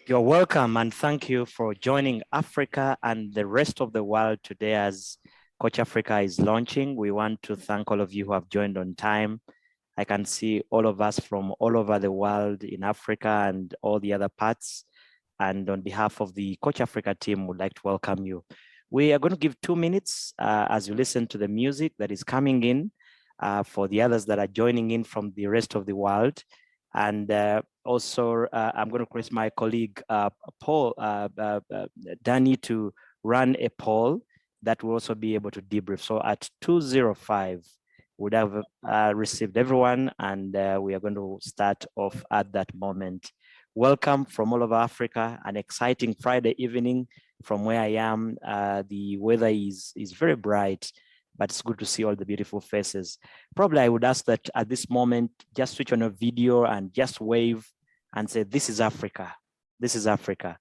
You're welcome, and thank you for joining Africa and the rest of the world today as Coach Africa is launching. We want to thank all of you who have joined on time. I can see all of us from all over the world in Africa and all the other parts. And on behalf of the Coach Africa team, would like to welcome you. We are going to give 2 minutes as you listen to the music that is coming in for the others that are joining in from the rest of the world. And also, I'm going to request my colleague, Paul, Danny, to run a poll that will also be able to debrief. So at 2:05, would have received everyone, and we are going to start off at that moment. Welcome from all over Africa, an exciting Friday evening from where I am. The weather is very bright, but it's good to see all the beautiful faces. Probably I would ask that at this moment, just switch on a video and just wave and say, this is Africa. This is Africa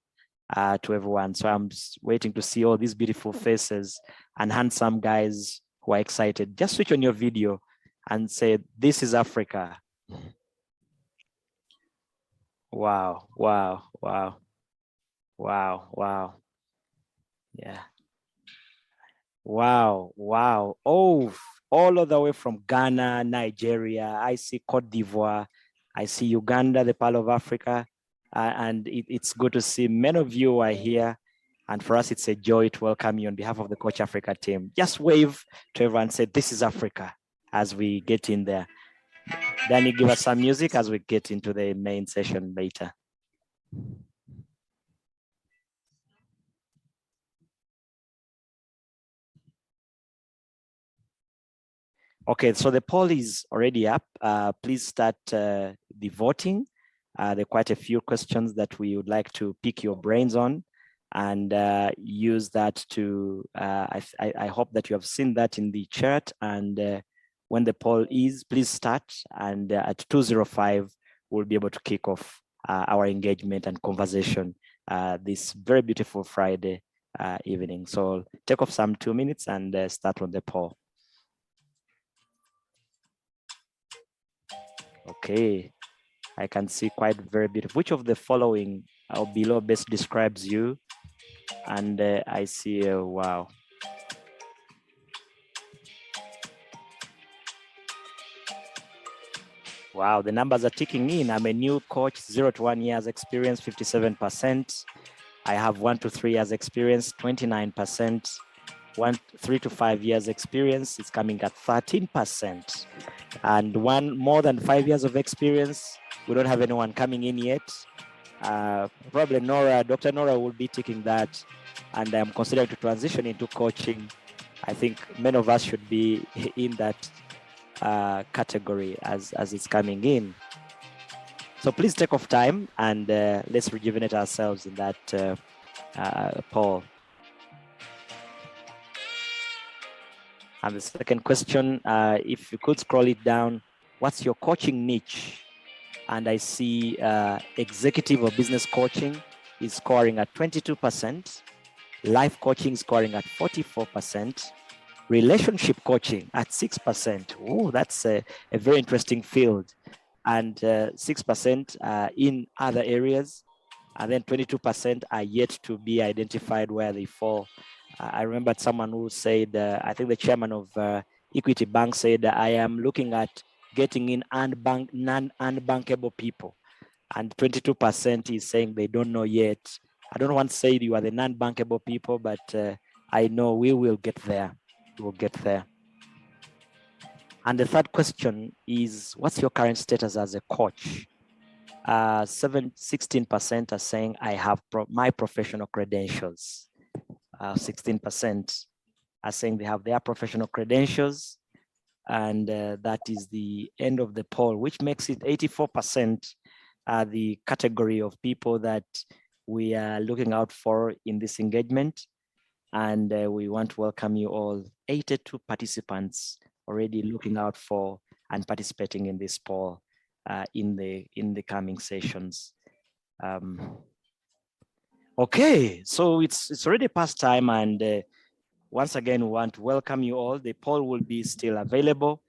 to everyone. So I'm just waiting to see all these beautiful faces and handsome guys who are excited. Just switch on your video and say, this is Africa. Wow, wow, wow, wow, wow. Yeah. Wow, wow. Oh, all of the way from Ghana, Nigeria. I see Cote d'Ivoire. I see Uganda, the Pearl of Africa. And it's good to see many of you are here. And for us, it's a joy to welcome you on behalf of the Coach Africa team. Just wave to everyone, say, this is Africa, as we get in there. Danny, give us some music as we get into the main session later. Okay, so the poll is already up. Please start the voting. There are quite a few questions that we would like to pick your brains on and use that to, I hope that you have seen that in the chat. And when the poll is, please start. And at 2:05, we'll be able to kick off our engagement and conversation this very beautiful Friday evening. So take off some 2 minutes and start on the poll. Okay, I can see quite very beautiful. Which of the following or below best describes you? And I see, wow. Wow, the numbers are ticking in. I'm a new coach, 0 to 1 years experience, 57%. I have 1 to 3 years experience, 29%. 3 to 5 years experience is coming at 13%. And one more than 5 years of experience, we don't have anyone coming in yet. Probably Nora, Dr. Nora will be taking that, and I'm considering to transition into coaching. I think many of us should be in that category as it's coming in. So please take off time and let's rejuvenate ourselves in that poll. And the second question, if you could scroll it down, what's your coaching niche? And I see executive or business coaching is scoring at 22%, life coaching scoring at 44%, relationship coaching at 6%. Oh, that's a very interesting field. And 6% in other areas. And then 22% are yet to be identified where they fall. I remember someone who said, I think the chairman of Equity Bank said, I am looking at getting in non-unbankable people. And 22% is saying they don't know yet. I don't want to say you are the non-bankable people, but I know we will get there. We will get there. And the third question is, what's your current status as a coach? 16% are saying I have my professional credentials. 16% are saying they have their professional credentials. And that is the end of the poll, which makes it 84% the category of people that we are looking out for in this engagement. And we want to welcome you all, 82 participants already looking out for and participating in this poll in the coming sessions. Okay, so it's already past time, and once again, we want to welcome you all. The poll will be still available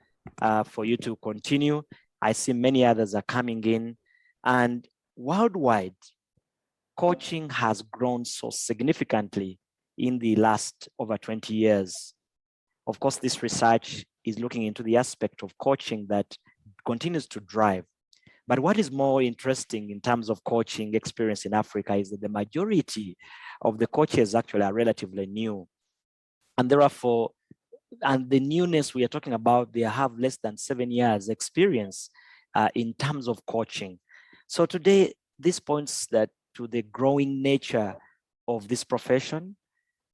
for you to continue. I see many others are coming in, and worldwide, coaching has grown so significantly in the last over 20 years. Of course, this research is looking into the aspect of coaching that continues to drive. But what is more interesting in terms of coaching experience in Africa is that the majority of the coaches actually are relatively new. And therefore, and the newness we are talking about, they have less than 7 years experience in terms of coaching. So today, this points that to the growing nature of this profession.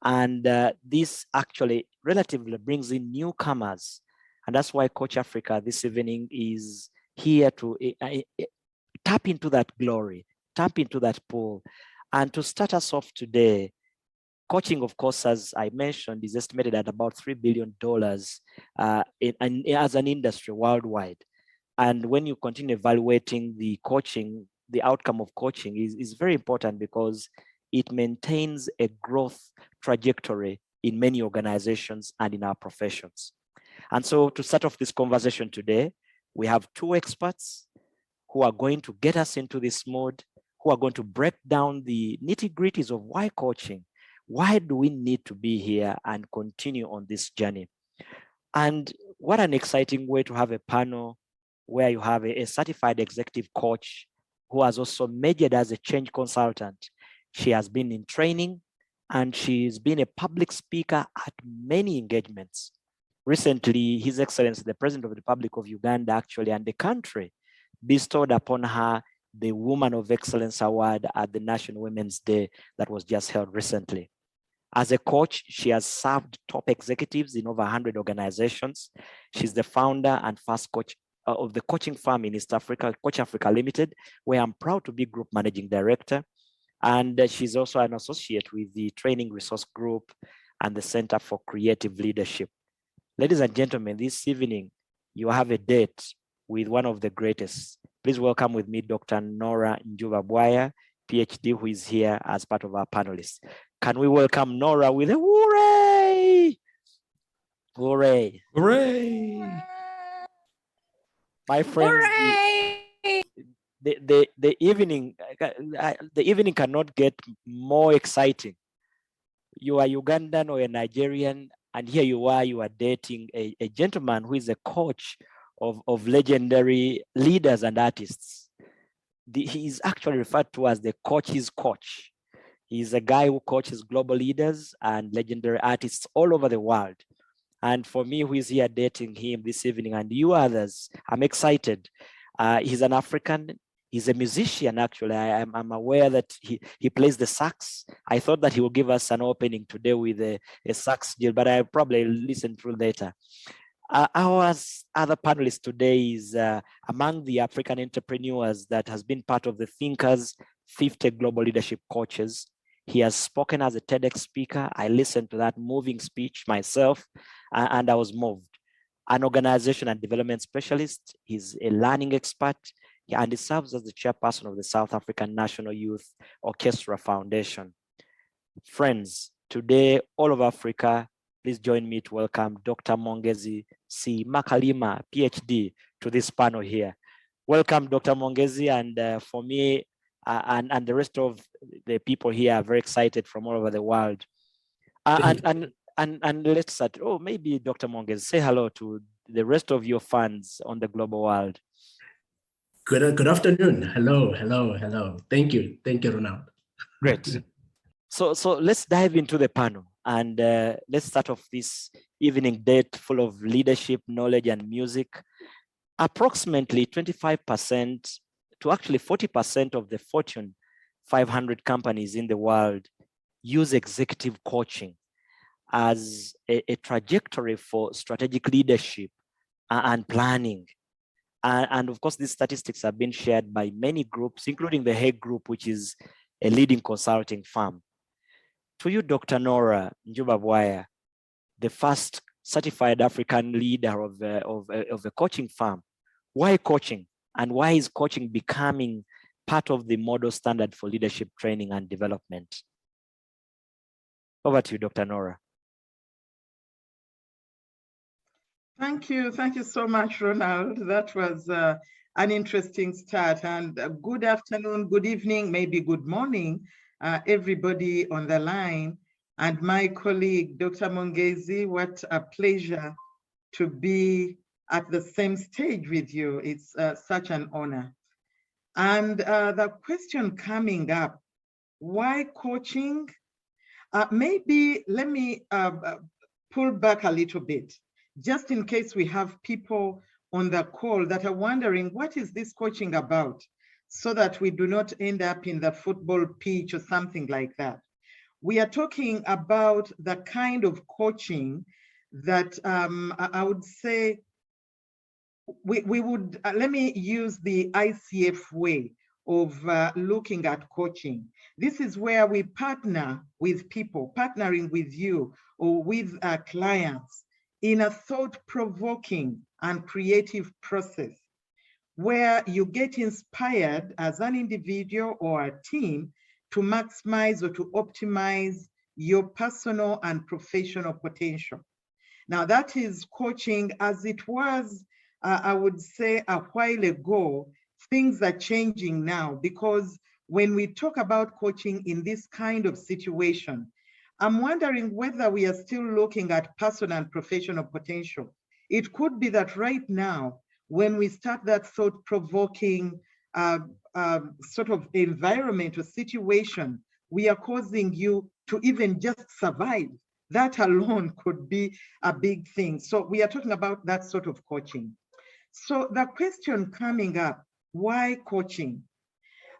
And this actually relatively brings in newcomers. And that's why Coach Africa this evening is here to tap into that glory, tap into that pool. And to start us off today, coaching, of course, as I mentioned, is estimated at about $3 billion as an industry worldwide. And when you continue evaluating the coaching, the outcome of coaching is very important because it maintains a growth trajectory in many organizations and in our professions. And so to start off this conversation today, we have two experts who are going to get us into this mode, who are going to break down the nitty-gritties of why coaching. Why do we need to be here and continue on this journey? And what an exciting way to have a panel where you have a certified executive coach who has also majored as a change consultant. She has been in training and she's been a public speaker at many engagements. Recently, His Excellency, the President of the Republic of Uganda, actually, and the country bestowed upon her the Woman of Excellence Award at the National Women's Day that was just held recently. As a coach, she has served top executives in over 100 organizations. She's the founder and first coach of the coaching firm in East Africa, Coach Africa Limited, where I'm proud to be Group Managing Director. And she's also an associate with the Training Resource Group and the Center for Creative Leadership. Ladies and gentlemen, this evening, you have a date with one of the greatest. Please welcome with me Dr. Nora Njubabwaya, PhD, who is here as part of our panelists. Can we welcome Nora with a hooray? Hooray. Hooray. My friends, the evening cannot get more exciting. You are Ugandan or a Nigerian, and here you are dating a gentleman who is a coach of legendary leaders and artists. He is actually referred to as the coach's coach. He's a guy who coaches global leaders and legendary artists all over the world. And for me, who is here dating him this evening, and you others, I'm excited. He's an African. He's a musician, actually. I'm aware that he plays the sax. I thought that he will give us an opening today with a sax deal, but I'll probably listen through later. Our other panelist today is among the African entrepreneurs that has been part of the Thinkers 50 Global Leadership Coaches. He has spoken as a TEDx speaker. I listened to that moving speech myself, and I was moved. An organization and development specialist. He's a learning expert, and he serves as the chairperson of the South African National Youth Orchestra Foundation. Friends, today, all of Africa, please join me to welcome Dr. Mongezi C. Makalima, PhD, to this panel here. Welcome, Dr. Mongezi, and for me and the rest of the people here are very excited from all over the world. And let's start. Oh, maybe Dr. Mongezi, say hello to the rest of your fans on the global world. Good afternoon. Hello. Thank you, Ronald. Great. So let's dive into the panel, and let's start off this evening date full of leadership, knowledge, and music. Approximately 25% to actually 40% of the Fortune 500 companies in the world use executive coaching as a trajectory for strategic leadership and planning. And of course, these statistics have been shared by many groups, including the Hague Group, which is a leading consulting firm. To you, Dr. Nora Njubabwaya, the first certified African leader of a coaching firm, why coaching? And why is coaching becoming part of the model standard for leadership training and development? Over to you, Dr. Nora. Thank you so much, Ronald. That was an interesting start. And good afternoon, good evening, maybe good morning, everybody on the line. And my colleague, Dr. Mongezi, what a pleasure to be at the same stage with you. It's such an honor. And the question coming up, why coaching? Maybe let me pull back a little bit, just in case we have people on the call that are wondering, what is this coaching about? So that we do not end up in the football pitch or something like that. We are talking about the kind of coaching that I would say we would, let me use the ICF way of looking at coaching. This is where we partner with people, partnering with you or with clients in a thought-provoking and creative process where you get inspired as an individual or a team to maximize or to optimize your personal and professional potential. Now that is coaching as it was, I would say a while ago. Things are changing now, because when we talk about coaching in this kind of situation, I'm wondering whether we are still looking at personal and professional potential. It could be that right now, when we start that thought-provoking sort of environment or situation, we are causing you to even just survive. That alone could be a big thing. So we are talking about that sort of coaching. So the question coming up, why coaching?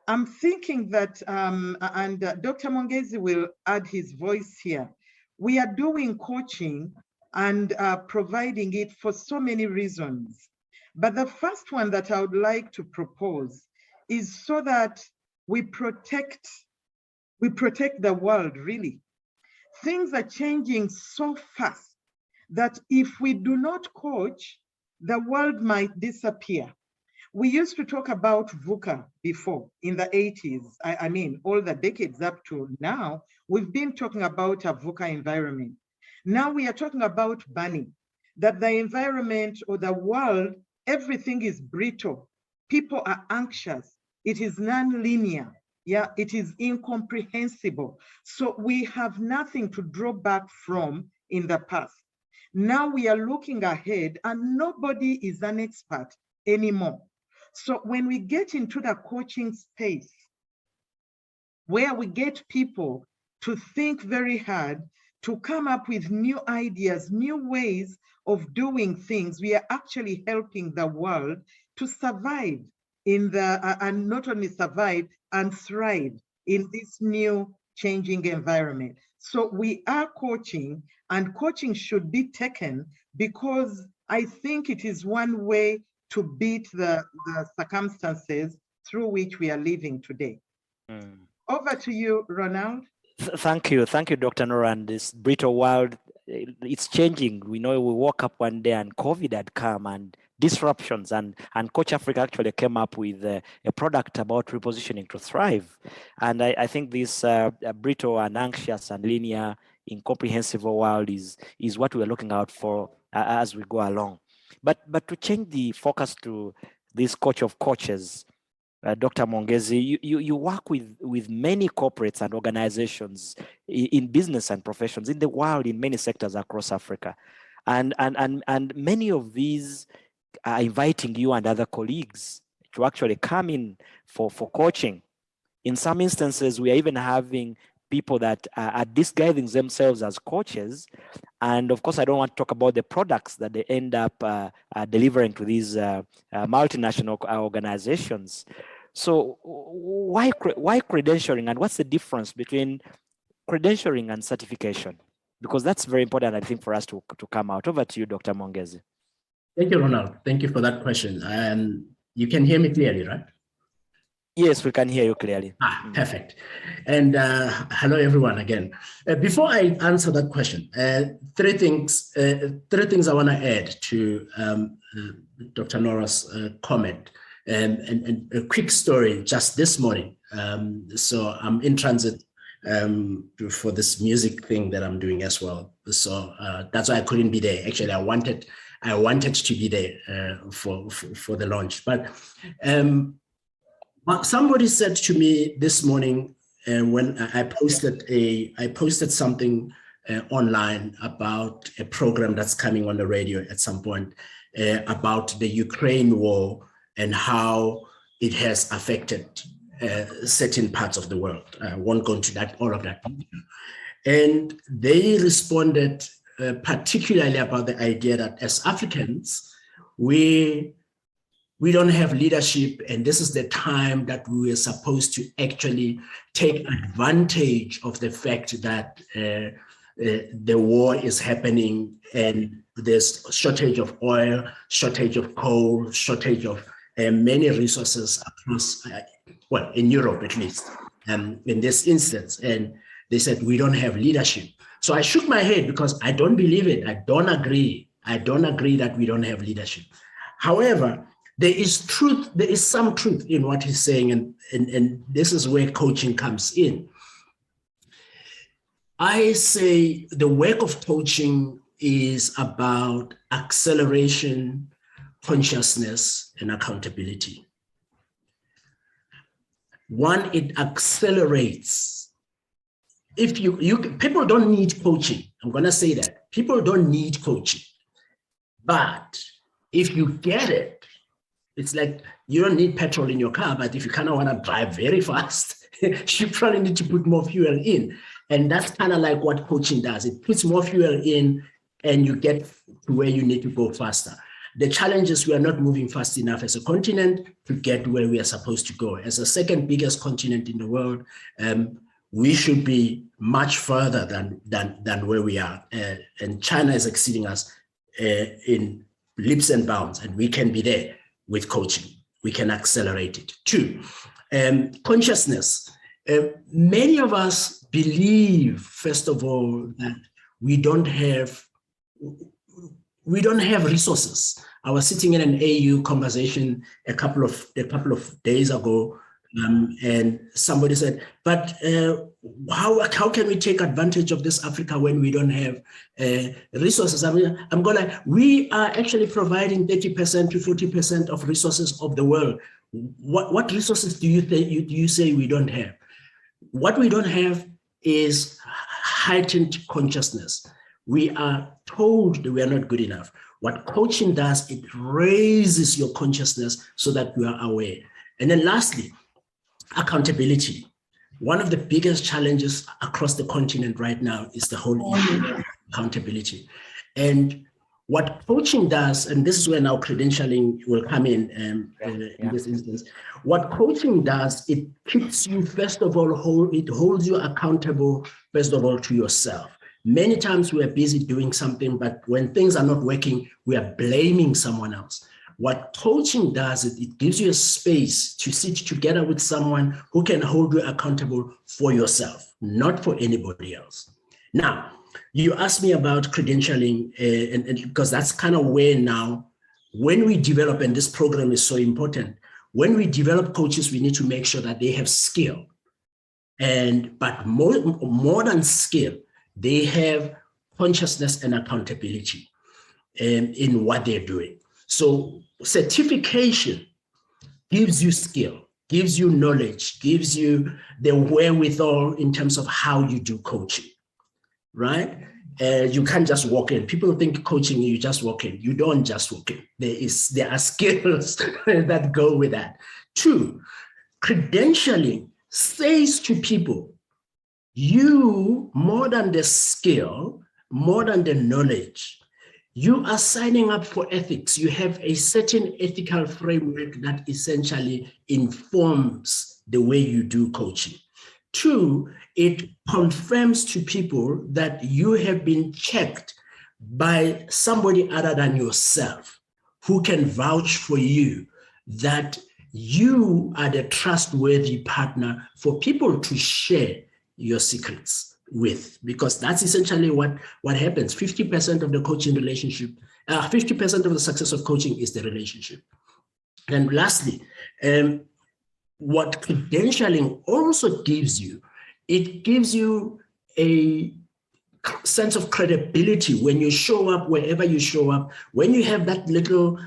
I'm thinking that, and Dr. Mongezi will add his voice here. We are doing coaching and providing it for so many reasons. But the first one that I would like to propose is so that we protect the world, really. Things are changing so fast that if we do not coach, the world might disappear. We used to talk about VUCA before in the 80s. I mean, all the decades up to now, we've been talking about a VUCA environment. Now we are talking about BANI, that the environment or the world, everything is brittle. People are anxious. It is non-linear. Yeah, it is incomprehensible. So we have nothing to draw back from in the past. Now we are looking ahead and nobody is an expert anymore. So when we get into the coaching space, where we get people to think very hard, to come up with new ideas, new ways of doing things, we are actually helping the world to survive in the, and not only survive, and thrive in this new changing environment. So we are coaching, and coaching should be taken because I think it is one way to beat the circumstances through which we are living today. Over to you, Ronald. Thank you, Dr. Nora. And this brittle world, it's changing. We know we woke up one day and COVID had come and disruptions, and Coach Africa actually came up with a product about repositioning to thrive. And I think this brittle and anxious and linear, incomprehensible world is what we're looking out for as we go along. But to change the focus to this coach of coaches, Dr. Mongezi, you work with many corporates and organizations in business and professions in the world, in many sectors across Africa. And many of these are inviting you and other colleagues to actually come in for coaching. In some instances, we are even having people that are disguising themselves as coaches. And of course, I don't want to talk about the products that they end up delivering to these multinational organizations. So why credentialing, and what's the difference between credentialing and certification? Because that's very important, I think, for us to come out. Over to you, Dr. Mongezi. Thank you, Ronald. Thank you for that question. You can hear me clearly, right? Yes, we can hear you clearly. Perfect. And hello, everyone, again. Before I answer that question, three things I want to add to Dr. Nora's comment, and a quick story just this morning. So I'm in transit for this music thing that I'm doing as well. So that's why I couldn't be there. Actually, I wanted I wanted to be there for the launch. But somebody said to me this morning when I posted something online about a program that's coming on the radio at some point about the Ukraine war and how it has affected certain parts of the world. I won't go into that, all of that. And they responded particularly about the idea that as Africans, we don't have leadership, and this is the time that we are supposed to actually take advantage of the fact that the war is happening and there's shortage of oil, shortage of coal, shortage of many resources across, well, in Europe at least, in this instance. And they said, we don't have leadership. So I shook my head because I don't believe it. I don't agree. I don't agree that we don't have leadership. However, there is truth, there is some truth in what he's saying, and this is where coaching comes in. I say the work of coaching is about acceleration, consciousness, and accountability. One, it accelerates. If people don't need coaching, I'm gonna say that. People don't need coaching. But if you get it, it's like you don't need petrol in your car, but if you kind of want to drive very fast, you probably need to put more fuel in. And that's kind of like what coaching does. It puts more fuel in and you get to where you need to go faster. The challenge is we are not moving fast enough as a continent to get where we are supposed to go. As the second biggest continent in the world, we should be much further than where we are. And China is exceeding us in leaps and bounds, and we can be there with coaching. We can accelerate it. Two, consciousness. Many of us believe, first of all, that we don't have resources. I was sitting in an AU conversation a couple of days ago, and somebody said, but how can we take advantage of this Africa when we don't have resources? I'm going like, we are actually providing 30% to 40% of resources of the world. What resources do you say we don't have? What we don't have is heightened consciousness. We are told that we are not good enough. What coaching does, it raises your consciousness so that you are aware. And then lastly, accountability. One of the biggest challenges across the continent right now is the whole issue of accountability. And what coaching does, and this is where now credentialing will come in this instance, what coaching does, it keeps you, first of all, it holds you accountable, first of all, to yourself. Many times we are busy doing something, but when things are not working, we are blaming someone else. What coaching does, it gives you a space to sit together with someone who can hold you accountable for yourself, not for anybody else. Now, you asked me about credentialing, and because that's kind of where now, when we develop, and this program is so important, when we develop coaches, we need to make sure that they have skill. But more than skill, they have consciousness and accountability in what they're doing. So certification gives you skill, gives you knowledge, gives you the wherewithal in terms of how you do coaching, right? You can't just walk in. People think coaching, you just walk in. You don't just walk in. There are skills that go with that. Two, credentialing says to people, you, more than the skill, more than the knowledge, you are signing up for ethics. You have a certain ethical framework that essentially informs the way you do coaching. Two, it confirms to people that you have been checked by somebody other than yourself who can vouch for you, that you are the trustworthy partner for people to share your secrets with, because that's essentially what happens. 50% of the coaching relationship, 50% of the success of coaching is the relationship. And lastly, what credentialing also gives you, it gives you a sense of credibility when you show up wherever you show up, when you have that little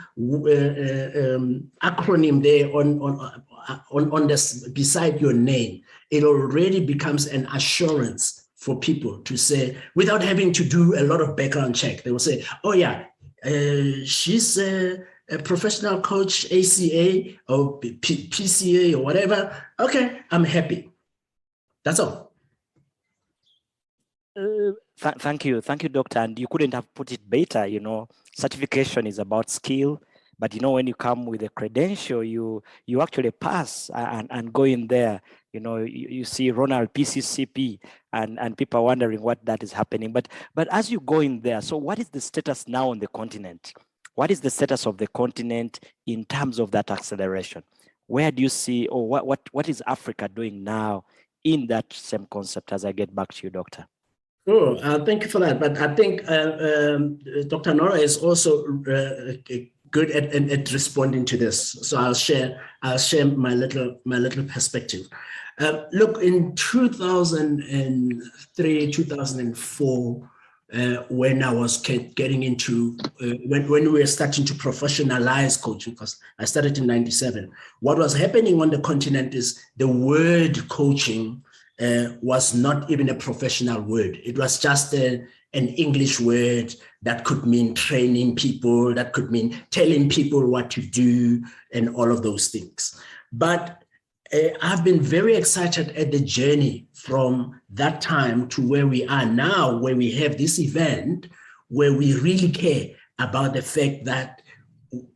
acronym there on this beside your name, it already becomes an assurance for people to say, without having to do a lot of background check. They will say, oh yeah, she's a professional coach, ACA or PCA or whatever. Okay, I'm happy. That's all. Thank you, doctor. And you couldn't have put it better. Certification is about skill, but when you come with a credential, you actually pass and go in there. You see Ronald PCCP, and people are wondering what that is happening. But as you go in there, so what is the status now on the continent? What is the status of the continent in terms of that acceleration? Where do you see, or what is Africa doing now in that same concept? As I get back to you, doctor. Oh, thank you for that. But I think Dr. Nora is also good at responding to this. So I'll share my little perspective. Look, in 2003, 2004, when I was getting into when we were starting to professionalize coaching, because I started in '97. What was happening on the continent is the word coaching was not even a professional word. It was just an English word that could mean training people, that could mean telling people what to do, and all of those things. But I've been very excited at the journey from that time to where we are now, where we have this event, where we really care about the fact that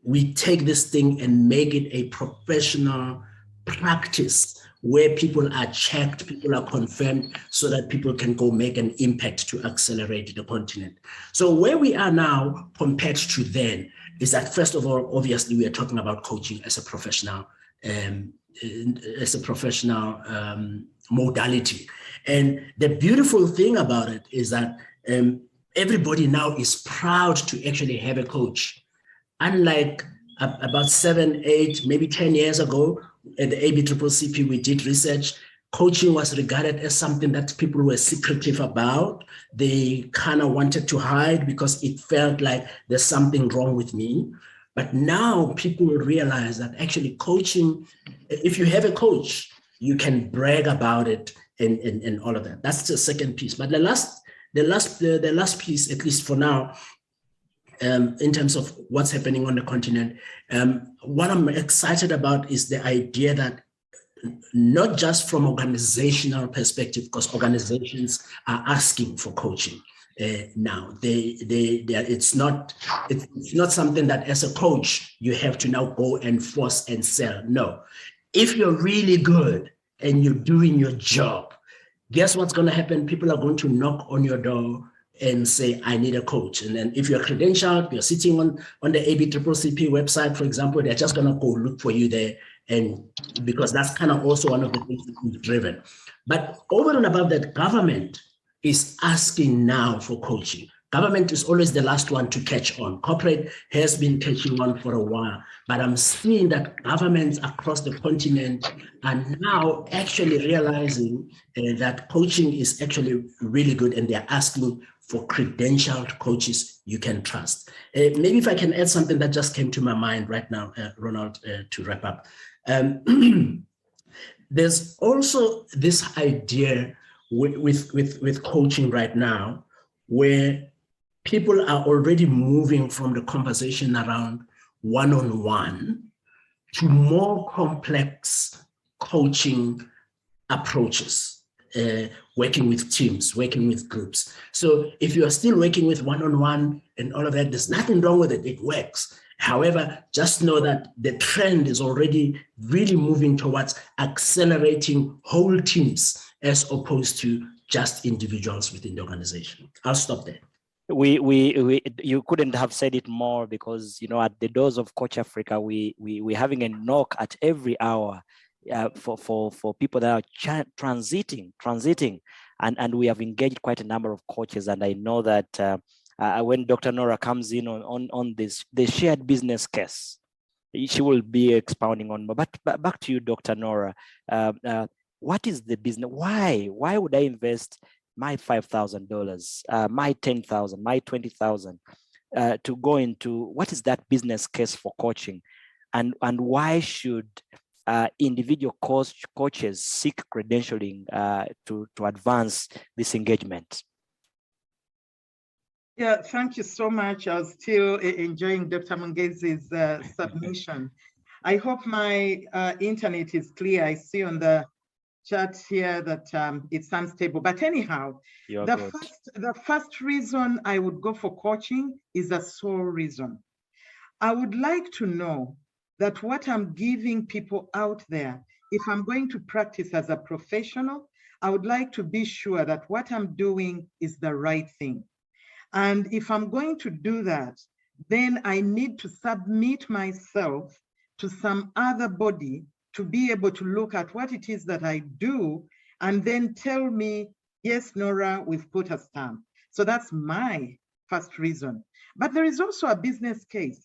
we take this thing and make it a professional practice where people are checked, people are confirmed, so that people can go make an impact to accelerate the continent. So where we are now compared to then is that, first of all, obviously, we are talking about coaching as a professional modality. And the beautiful thing about it is that everybody now is proud to actually have a coach. Unlike about 7, 8, maybe 10 years ago, at the ABCCP, we did research. Coaching was regarded as something that people were secretive about. They kind of wanted to hide because it felt like there's something wrong with me. But now people will realize that actually coaching, if you have a coach, you can brag about it and all of that. That's the second piece. But the last piece, at least for now, in terms of what's happening on the continent, what I'm excited about is the idea that not just from organizational perspective, because organizations are asking for coaching now. It's not something that as a coach you have to now go and force and sell. No, if you're really good and you're doing your job, guess what's going to happen? People are going to knock on your door and say, I need a coach. And then if you're credentialed, you're sitting on the ABCCP website, for example, they're just going to go look for you there. And because that's kind of also one of the things that we've driven. But over and above that, government is asking now for coaching. Government is always the last one to catch on. Corporate has been catching on for a while, but I'm seeing that governments across the continent are now actually realizing that coaching is actually really good, and they're asking for credentialed coaches you can trust. Maybe if I can add something that just came to my mind right now, Ronald, to wrap up. There's also this idea with coaching right now where people are already moving from the conversation around one-on-one to more complex coaching approaches, working with teams, working with groups. So if you are still working with one-on-one and all of that, there's nothing wrong with it, it works. However, just know that the trend is already really moving towards accelerating whole teams as opposed to just individuals within the organization. I'll stop there. You couldn't have said it more, because at the doors of Coach Africa, we're having a knock at every hour for people that are transiting, and we have engaged quite a number of coaches. And I know that when Dr. Nora comes in on this, the shared business case, she will be expounding on. But back to you, Dr. Nora. What is the business? Why would I invest my $5,000, my $10,000, my $20,000, to go into what is that business case for coaching, and why should individual coaches seek credentialing to advance this engagement? Yeah, thank you so much. I was still enjoying Dr. Mongezi's submission. I hope my internet is clear. I see on the chat here that it's unstable. But anyhow, the first reason I would go for coaching is the sole reason. I would like to know that what I'm giving people out there, if I'm going to practice as a professional, I would like to be sure that what I'm doing is the right thing. And if I'm going to do that, then I need to submit myself to some other body to be able to look at what it is that I do and then tell me, yes, Nora, we've put a stamp. So that's my first reason. But there is also a business case.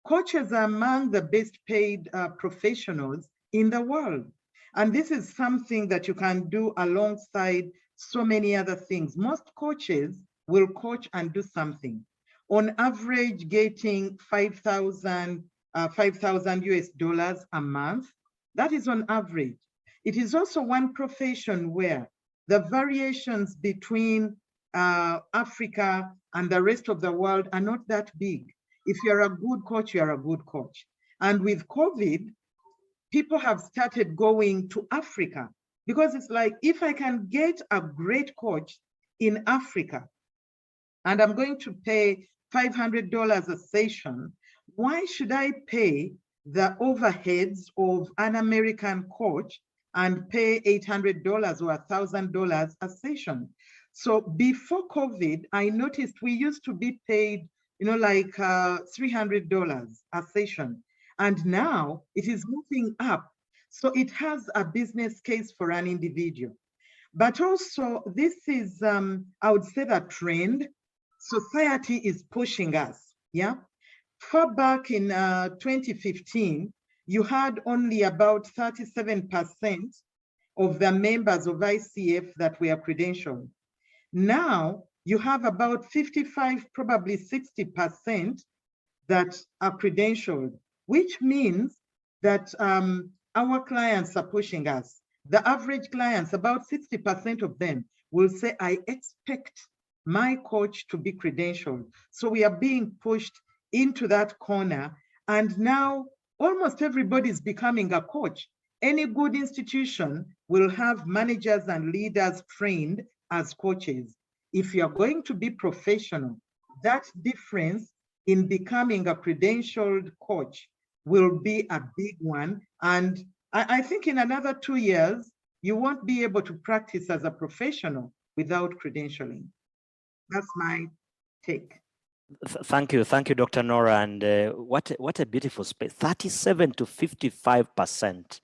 Coaches are among the best paid professionals in the world. And this is something that you can do alongside so many other things. Most coaches will coach and do something. On average, getting 5,000 US dollars a month. That is on average. It is also one profession where the variations between Africa and the rest of the world are not that big. If you're a good coach, you're a good coach. And with COVID, people have started going to Africa because it's like, if I can get a great coach in Africa and I'm going to pay $500 a session, why should I pay the overheads of an American coach and pay $800 or $1,000 a session? So before COVID, I noticed we used to be paid, like $300 a session. And now it is moving up. So it has a business case for an individual. But also this is, I would say, the trend. Society is pushing us, yeah? Far back in 2015, you had only about 37% of the members of ICF that were credentialed. Now, you have about 55, probably 60% that are credentialed, which means that our clients are pushing us. The average clients, about 60% of them will say, I expect my coach to be credentialed. So we are being pushed into that corner. And now almost everybody is becoming a coach. Any good institution will have managers and leaders trained as coaches. If you're going to be professional, that difference in becoming a credentialed coach will be a big one. And I think in another 2 years, you won't be able to practice as a professional without credentialing. That's my take. Thank you, Dr. Nora. And what a beautiful space. 37 to 55%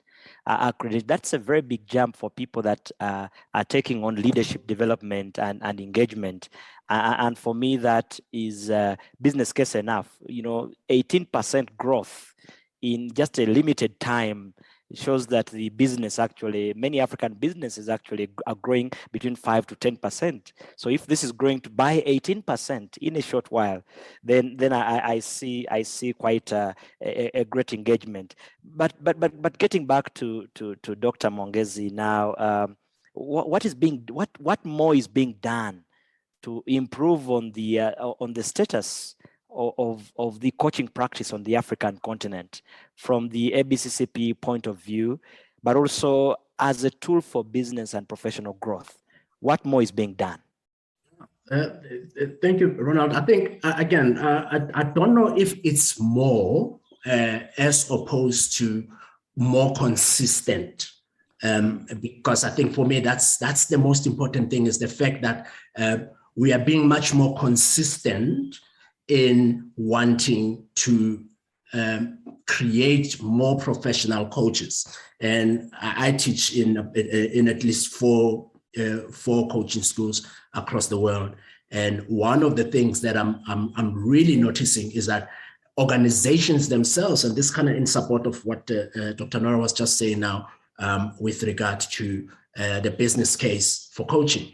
are credited. That's a very big jump for people that are taking on leadership development and engagement. And for me, that is business case enough. 18% growth in just a limited time. It shows that the business actually, many African businesses actually are growing between 5 to 10%. So if this is growing by 18% in a short while, then I see quite a great engagement. But getting back to Dr. Mongezi now, what more is being done to improve on the status of the coaching practice on the African continent from the ABCCP point of view, but also as a tool for business and professional growth? What more is being done? Thank you, Ronald. I think, again, I don't know if it's more as opposed to more consistent, because I think for me, that's the most important thing, is the fact that we are being much more consistent in wanting to create more professional coaches. And I teach in at least four coaching schools across the world. And one of the things that I'm really noticing is that organizations themselves, and this kind of in support of what Dr. Nora was just saying now, with regard to the business case for coaching.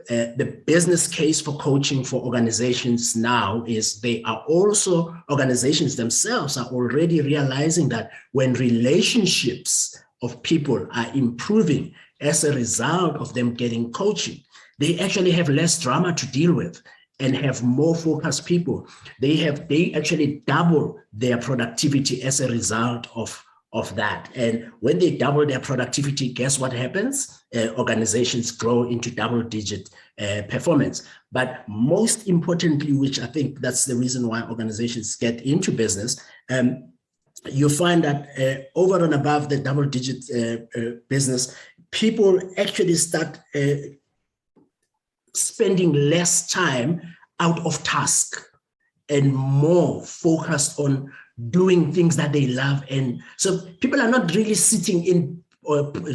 The business case for coaching for organizations now is organizations themselves are already realizing that when relationships of people are improving as a result of them getting coaching, they actually have less drama to deal with and have more focused people. They actually double their productivity as a result of that. And when they double their productivity, guess what happens? Organizations grow into double-digit performance. But most importantly, which I think that's the reason why organizations get into business, you find that over and above the double-digit business, people actually start spending less time out of task and more focused on doing things that they love. And so people are not really sitting in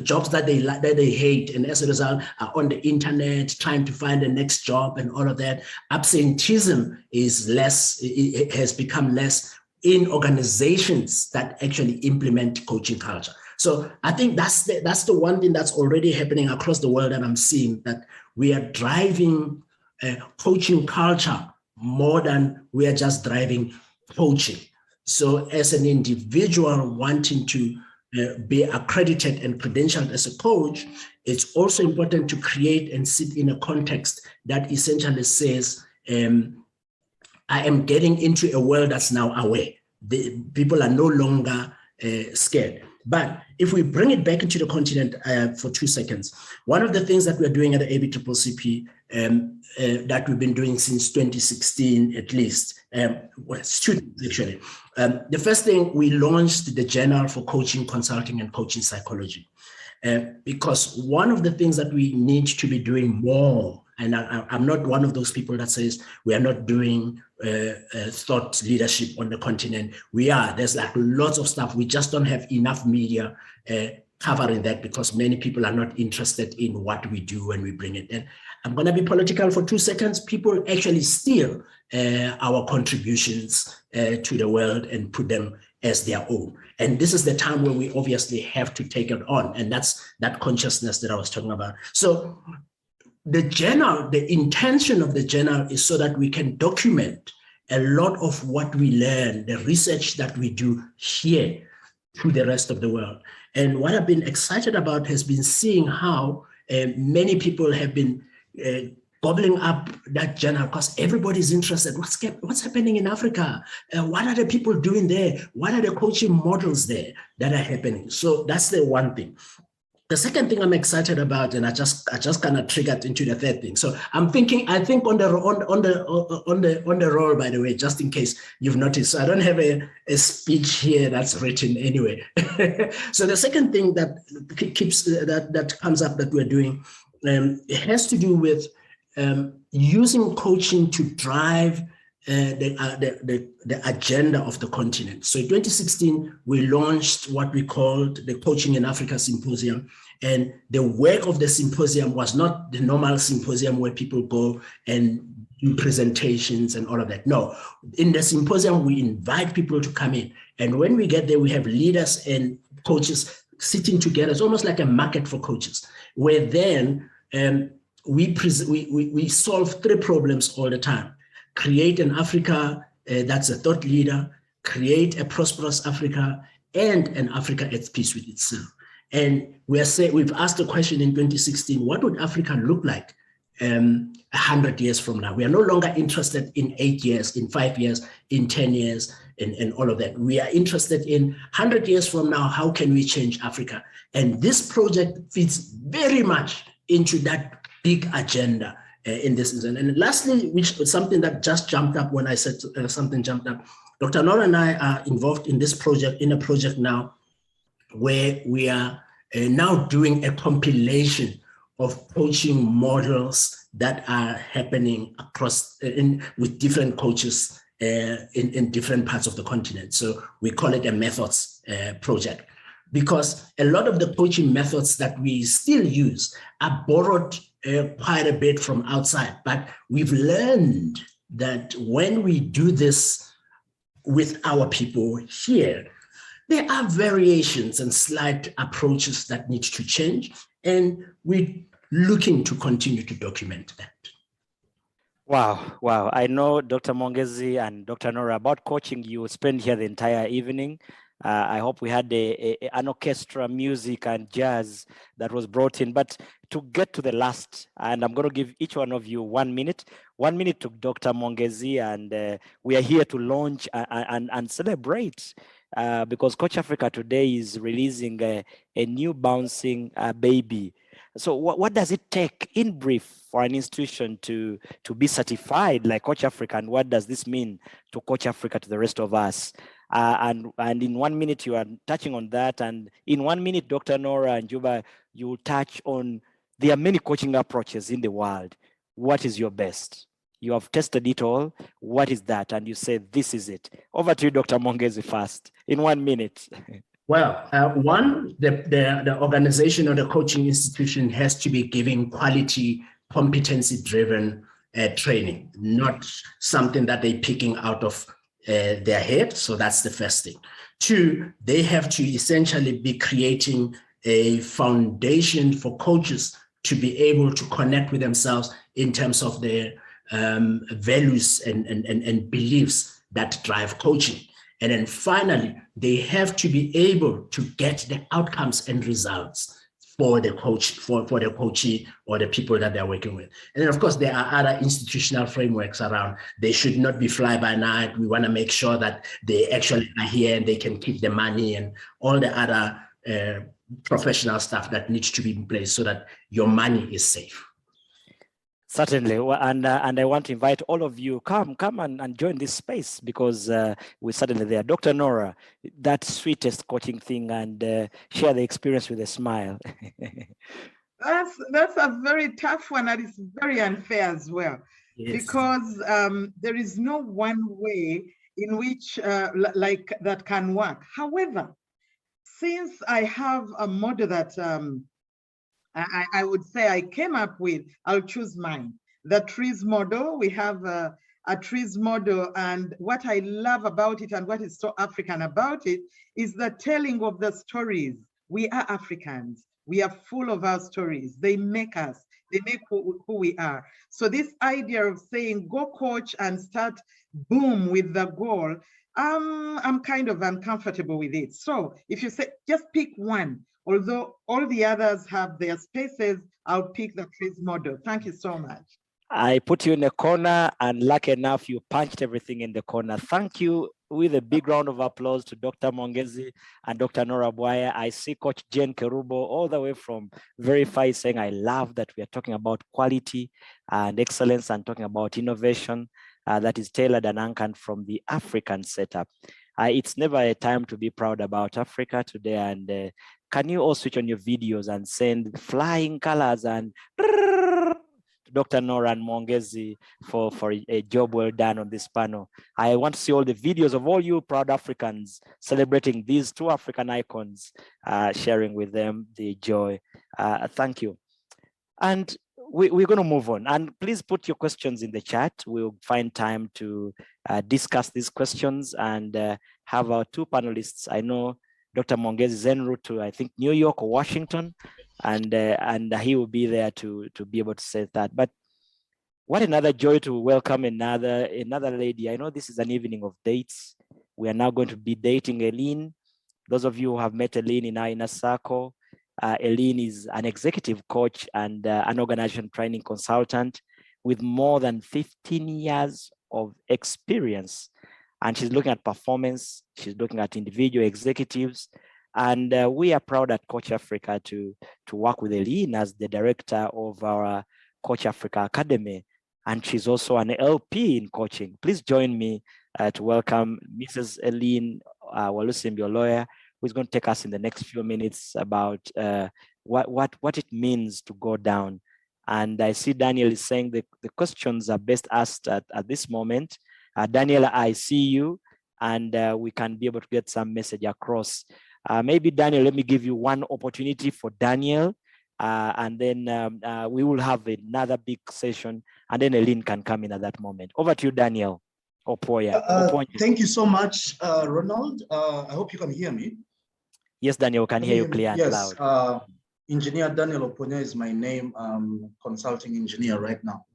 jobs that they hate, and as a result are on the internet trying to find the next job and all of that. Absenteeism is less, it has become less in organizations that actually implement coaching culture. So I think that's the one thing that's already happening across the world, and I'm seeing that we are driving coaching culture more than we are just driving coaching. So as an individual wanting to be accredited and credentialed as a coach, it's also important to create and sit in a context that essentially says, I am getting into a world that's now aware. The people are no longer scared. But if we bring it back into the continent for 2 seconds, one of the things that we're doing at the ABCCP that we've been doing since 2016 at least, students actually. The first thing, we launched the Journal for Coaching, Consulting and Coaching Psychology. Because one of the things that we need to be doing more, and I'm not one of those people that says we are not doing thought leadership on the continent. We are. There's like lots of stuff. We just don't have enough media covering that because many people are not interested in what we do when we bring it in. I'm going to be political for 2 seconds. People actually steal our contributions to the world and put them as their own. And this is the time where we obviously have to take it on. And that's that consciousness that I was talking about. So the journal, the intention of the journal is so that we can document a lot of what we learn, the research that we do here to the rest of the world. And what I've been excited about has been seeing how many people have been gobbling up that journal because everybody's interested. What's happening in Africa? What are the people doing there? What are the coaching models there that are happening? So that's the one thing. The second thing I'm excited about, and I just kind of triggered into the third thing. So I think on the roll, by the way, just in case you've noticed. So I don't have a speech here that's written anyway. So the second thing that that comes up that we're doing, it has to do with using coaching to drive the agenda of the continent. So in 2016, we launched what we called the Coaching in Africa Symposium. And the work of the symposium was not the normal symposium where people go and do presentations and all of that. No, in the symposium, we invite people to come in. And when we get there, we have leaders and coaches sitting together. It's almost like a market for coaches, where then we solve 3 problems all the time. Create an Africa that's a thought leader, create a prosperous Africa, and an Africa at peace with itself. And we've asked a question in 2016, what would Africa look like 100 years from now? We are no longer interested in 8 years, in 5 years, in 10 years, and all of that. We are interested in 100 years from now, how can we change Africa? And this project fits very much into that big agenda in this instance. And lastly, which is something that just jumped up when I said something jumped up, Dr. Nora and I are involved in this project, in a project now where we are now doing a compilation of coaching models that are happening across with different coaches in different parts of the continent. So we call it a methods project, because a lot of the coaching methods that we still use are borrowed quite a bit from outside, but we've learned that when we do this with our people here, there are variations and slight approaches that need to change. And we looking to continue to document that. Wow, wow. I know Dr. Mongezi and Dr. Nora, about coaching, you spend here the entire evening. I hope we had an orchestra, music and jazz that was brought in. But to get to the last, and I'm going to give each one of you 1 minute. 1 minute to Dr. Mongezi, and we are here to launch and celebrate because Coach Africa today is releasing a new bouncing baby. So what does it take in brief for an institution to be certified like Coach Africa, and what does this mean to Coach Africa, to the rest of us? And in 1 minute you are touching on that, and in 1 minute, Dr. Nora and Juba, you will touch on, there are many coaching approaches in the world. What is your best? You have tested it all. What is that? And you say, this is it. Over to you, Dr. Mongezi, first, in 1 minute. Well, one, the organization or the coaching institution has to be giving quality, competency-driven training, not something that they're picking out of their head. So that's the first thing. Two, they have to essentially be creating a foundation for coaches to be able to connect with themselves in terms of their values and beliefs that drive coaching. And then finally, they have to be able to get the outcomes and results for the coach, for the coachee or the people that they're working with. And then of course, there are other institutional frameworks around. They should not be fly by night. We want to make sure that they actually are here and they can keep the money and all the other professional stuff that needs to be in place so that your money is safe. Certainly, and I want to invite all of you, come and join this space, because we're certainly there. Dr. Nora, that sweetest coaching thing, and share the experience with a smile. That's a very tough one, and it's very unfair as well, yes. Because there is no one way in which like that can work. However, since I have a model that I would say I came up with, I'll choose mine. The trees model, we have a trees model, and what I love about it and what is so African about it is the telling of the stories. We are Africans. We are full of our stories. They make us, they make who we are. So this idea of saying, go coach and start boom with the goal, I'm kind of uncomfortable with it. So if you say, just pick one, although all the others have their spaces, I'll pick the trees model. Thank you so much. I put you in a corner, and lucky enough, you punched everything in the corner. Thank you. With a big round of applause to Dr. Mongezi and Dr. Nora Bwaya. I see Coach Jane Kerubo all the way from Verify saying, I love that we are talking about quality and excellence and talking about innovation that is tailored and anchored from the African setup. It's never a time to be proud about Africa today. And can you all switch on your videos and send flying colors and Dr. Nora and Mongezi for a job well done on this panel. I want to see all the videos of all you proud Africans celebrating these two African icons, sharing with them the joy. Thank you. And we're going to move on. And please put your questions in the chat. We'll find time to discuss these questions and have our two panelists. I know Dr. Mongezi is en route to, I think, New York or Washington, and he will be there to be able to say that. But what another joy to welcome another lady. I know this is an evening of dates. We are now going to be dating Eileen. Those of you who have met Eileen in our inner circle, Eileen is an executive coach and an organization training consultant with more than 15 years of experience. And she's looking at performance. She's looking at individual executives. And we are proud at Coach Africa to work with Eileen as the director of our Coach Africa Academy. And she's also an LP in coaching. Please join me to welcome Mrs. Eileen Walusimbi-Oloya, who's going to take us in the next few minutes about what it means to go down. And I see Daniel is saying the questions are best asked at this moment. Daniel, I see you, and we can be able to get some message across. Maybe Daniel, let me give you one opportunity for Daniel, and then we will have another big session, and then Eileen can come in at that moment. Over to you, Daniel. Thank you so much, Ronald. I hope you can hear me. Yes, Daniel, can hear you clear and loud. Engineer Daniel Oponya is my name. I'm consulting engineer right now.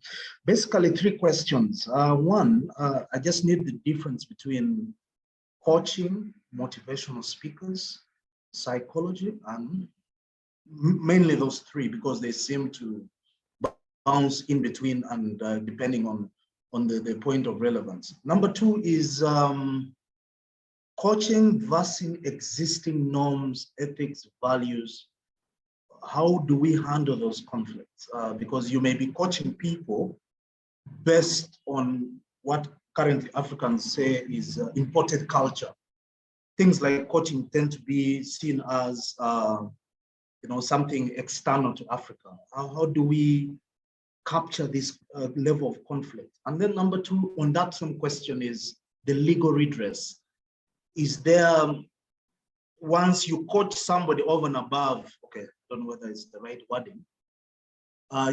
Basically, 3 questions. One, I just need the difference between coaching, motivational speakers, psychology, and mainly those 3, because they seem to bounce in between and depending on the point of relevance. Number 2 is coaching versus existing norms, ethics, values. How do we handle those conflicts? Because you may be coaching people based on what currently Africans say is imported culture. Things like coaching tend to be seen as something external to Africa. How do we capture this level of conflict? And then number 2 on that same question is the legal redress. Is there, once you coach somebody over and above, okay, I don't know whether it's the right wording,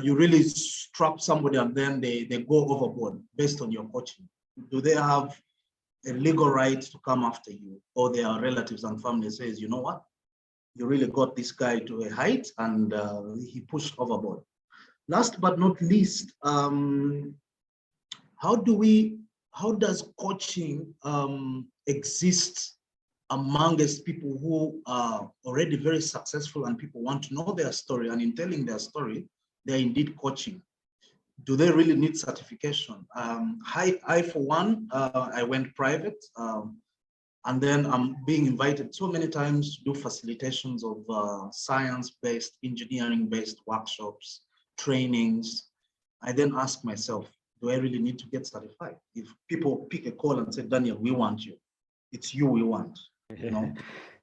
you really strap somebody and then they go overboard based on your coaching. Do they have a legal right to come after you, or their relatives and family says, you know what, you really got this guy to a height and he pushed overboard? Last but not least, how does coaching exist amongst people who are already very successful and people want to know their story, and in telling their story, they're indeed coaching? Do they really need certification? I for one, I went private, and then I'm being invited so many times to do facilitations of science-based, engineering-based workshops, trainings. I then ask myself, do I really need to get certified? If people pick a call and say, Daniel, we want you, it's you we want,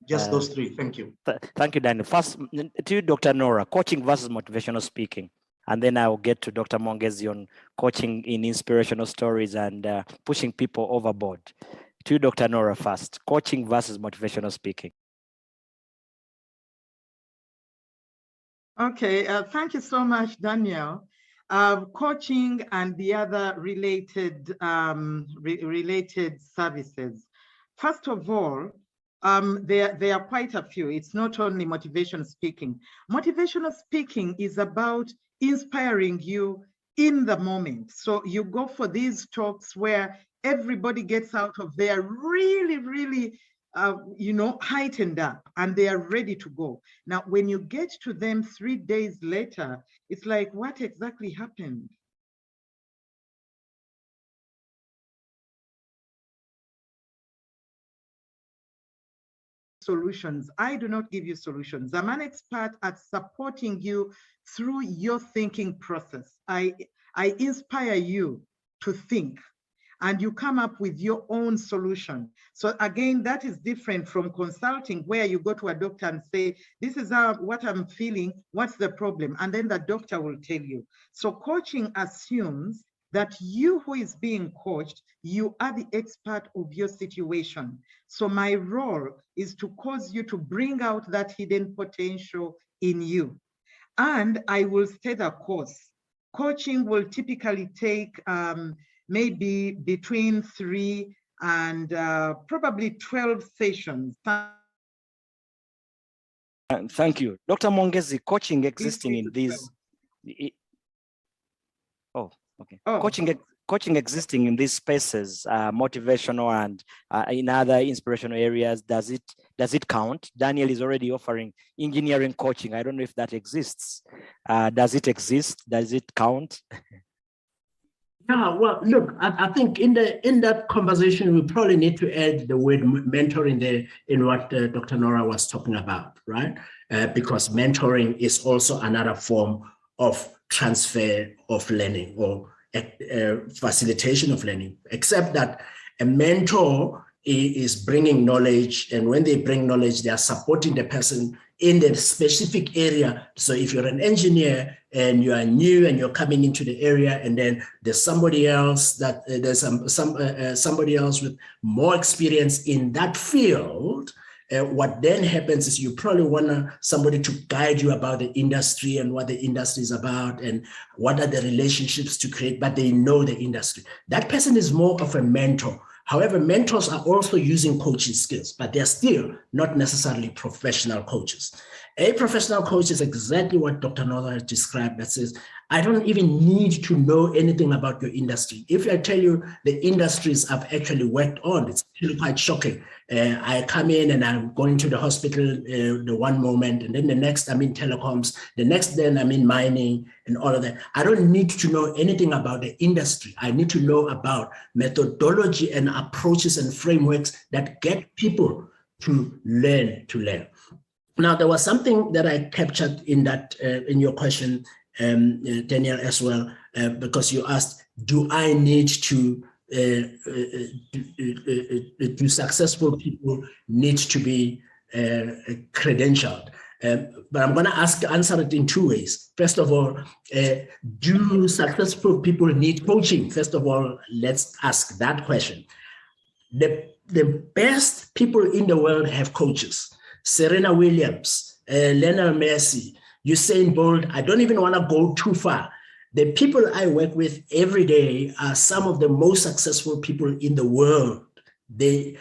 just those 3. Thank you. Thank you, Daniel. First, to you, Dr. Nora, coaching versus motivational speaking. And then I'll get to Dr. Mongezi on coaching in inspirational stories and pushing people overboard. To you, Dr. Nora, first, coaching versus motivational speaking. Okay, thank you so much, Daniel. Coaching and the other related related services. First of all, there are quite a few. It's not only motivational speaking. Motivational speaking is about inspiring you in the moment. So you go for these talks where everybody gets out of there really, heightened up and they are ready to go. Now, when you get to them 3 days later, it's like, what exactly happened? Solutions. I do not give you solutions. I'm an expert at supporting you through your thinking process. I inspire you to think, and you come up with your own solution. So again, that is different from consulting, where you go to a doctor and say, this is what I'm feeling, what's the problem? And then the doctor will tell you. So coaching assumes that you who is being coached, you are the expert of your situation. So my role is to cause you to bring out that hidden potential in you. And I will stay the course. Coaching will typically take maybe between 3 and probably 12 sessions. Thank you. Dr. Mongezi, coaching existing in these... Coaching existing in these spaces, motivational and in other inspirational areas, does it count? Daniel is already offering engineering coaching. I don't know if that exists. Does it exist? Does it count? Yeah, well, look, I think in that conversation, we probably need to add the word mentor in what Dr. Nora was talking about, right? Because mentoring is also another form of transfer of learning or facilitation of learning, except that a mentor is bringing knowledge, and when they bring knowledge, they are supporting the person in the specific area. So if you're an engineer and you are new and you're coming into the area, and then there's somebody else that there's somebody else with more experience in that field, what then happens is you probably want somebody to guide you about the industry and what the industry is about and what are the relationships to create, but they know the industry. That person is more of a mentor. However, mentors are also using coaching skills, but they're still not necessarily professional coaches. A professional coach is exactly what Dr. Nora has described, that says, I don't even need to know anything about your industry. If I tell you the industries I've actually worked on, it's really quite shocking. I come in and I'm going to the hospital the one moment, and then the next I'm in telecoms, the next then I'm in mining and all of that. I don't need to know anything about the industry. I need to know about methodology and approaches and frameworks that get people to learn. Now, there was something that I captured in that in your question, Daniel, as well, because you asked, do I need to, do successful people need to be credentialed? But I'm going to answer it in two ways. First of all, do successful people need coaching? First of all, let's ask that question. The best people in the world have coaches. Serena Williams, Lionel Messi, Usain Bolt. I don't even want to go too far. The people I work with every day are some of the most successful people in the world. The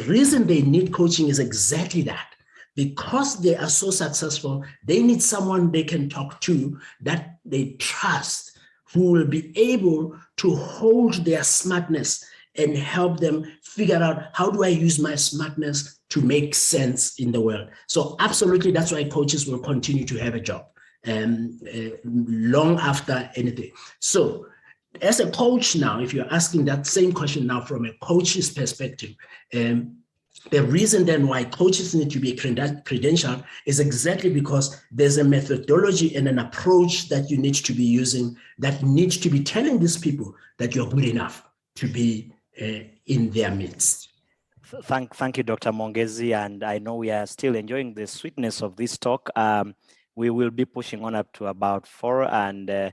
reason they need coaching is exactly that. Because they are so successful, they need someone they can talk to that they trust, who will be able to hold their smartness and help them figure out, how do I use my smartness to make sense in the world? So absolutely, that's why coaches will continue to have a job long after anything. So as a coach now, if you're asking that same question now from a coach's perspective, the reason then why coaches need to be credentialed is exactly because there's a methodology and an approach that you need to be using that needs to be telling these people that you're good enough to be in their midst. Thank you, Dr. Mongezi, and I know we are still enjoying the sweetness of this talk. We will be pushing on up to about 4. And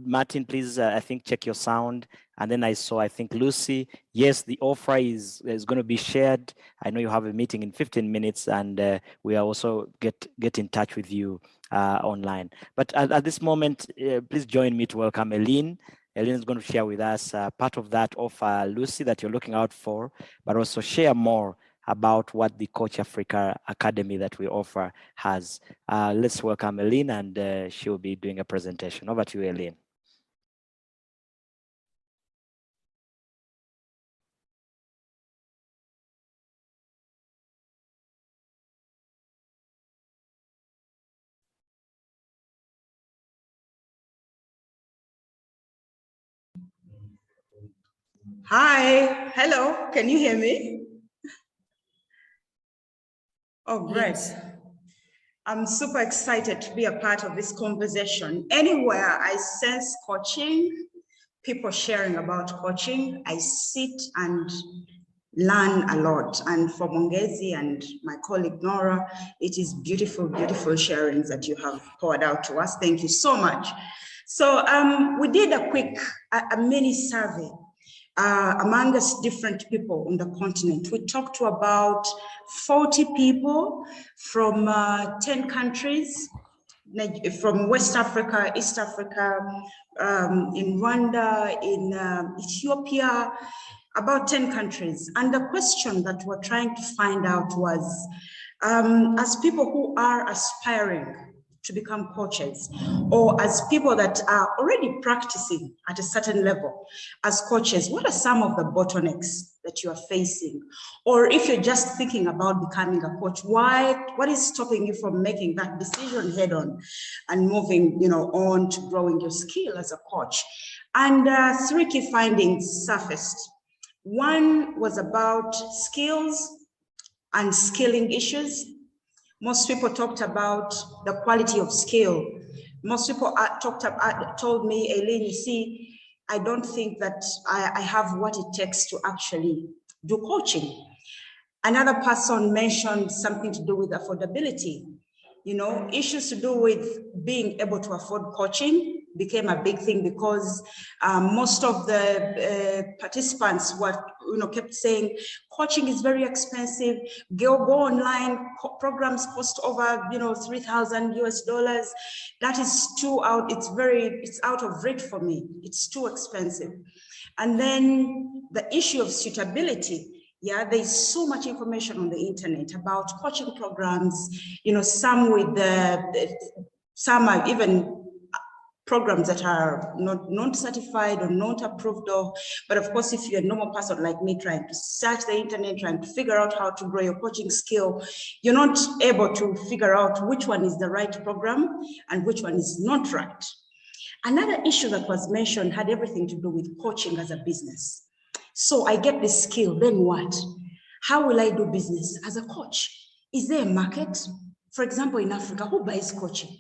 Martin, please, I think check your sound. And then I think Lucy, yes, the offer is going to be shared. I know you have a meeting in 15 minutes, and we are also get in touch with you online. But at this moment, please join me to welcome Eileen. Eileen is going to share with us part of that offer, Lucy, that you're looking out for, but also share more about what the Coach Africa Academy that we offer has. Let's welcome Eileen, and she will be doing a presentation. Over to you, Eileen. Hi, hello, can you hear me? Oh, great. Yes. I'm super excited to be a part of this conversation. Anywhere I sense coaching, people sharing about coaching, I sit and learn a lot. And for Mongezi and my colleague Nora, it is beautiful, beautiful sharings that you have poured out to us. Thank you so much. So we did a mini survey among us different people on the continent. We talked to about 40 people from 10 countries, from West Africa, East Africa, in Rwanda, in Ethiopia, about 10 countries. And the question that we're trying to find out was, as people who are aspiring to become coaches, or as people that are already practicing at a certain level as coaches, what are some of the bottlenecks that you are facing? Or if you're just thinking about becoming a coach, what is stopping you from making that decision head on and moving on to growing your skill as a coach? And 3 key findings surfaced. One was about skills and skilling issues. Most people talked about the quality of skill. Most people told me, Eileen, you see, I don't think that I have what it takes to actually do coaching. Another person mentioned something to do with affordability, issues to do with being able to afford coaching, became a big thing because most of the participants were, kept saying coaching is very expensive. Go online. Programs cost over, $3,000 US. That is too out. It's out of reach for me. It's too expensive. And then the issue of suitability. Yeah, there's so much information on the internet about coaching programs, some with some are even programs that are not certified or not approved of. But of course, if you're a normal person like me trying to search the internet, trying to figure out how to grow your coaching skill, you're not able to figure out which one is the right program and which one is not right. Another issue that was mentioned had everything to do with coaching as a business. So I get the skill, then what? How will I do business as a coach? Is there a market? For example, in Africa, who buys coaching?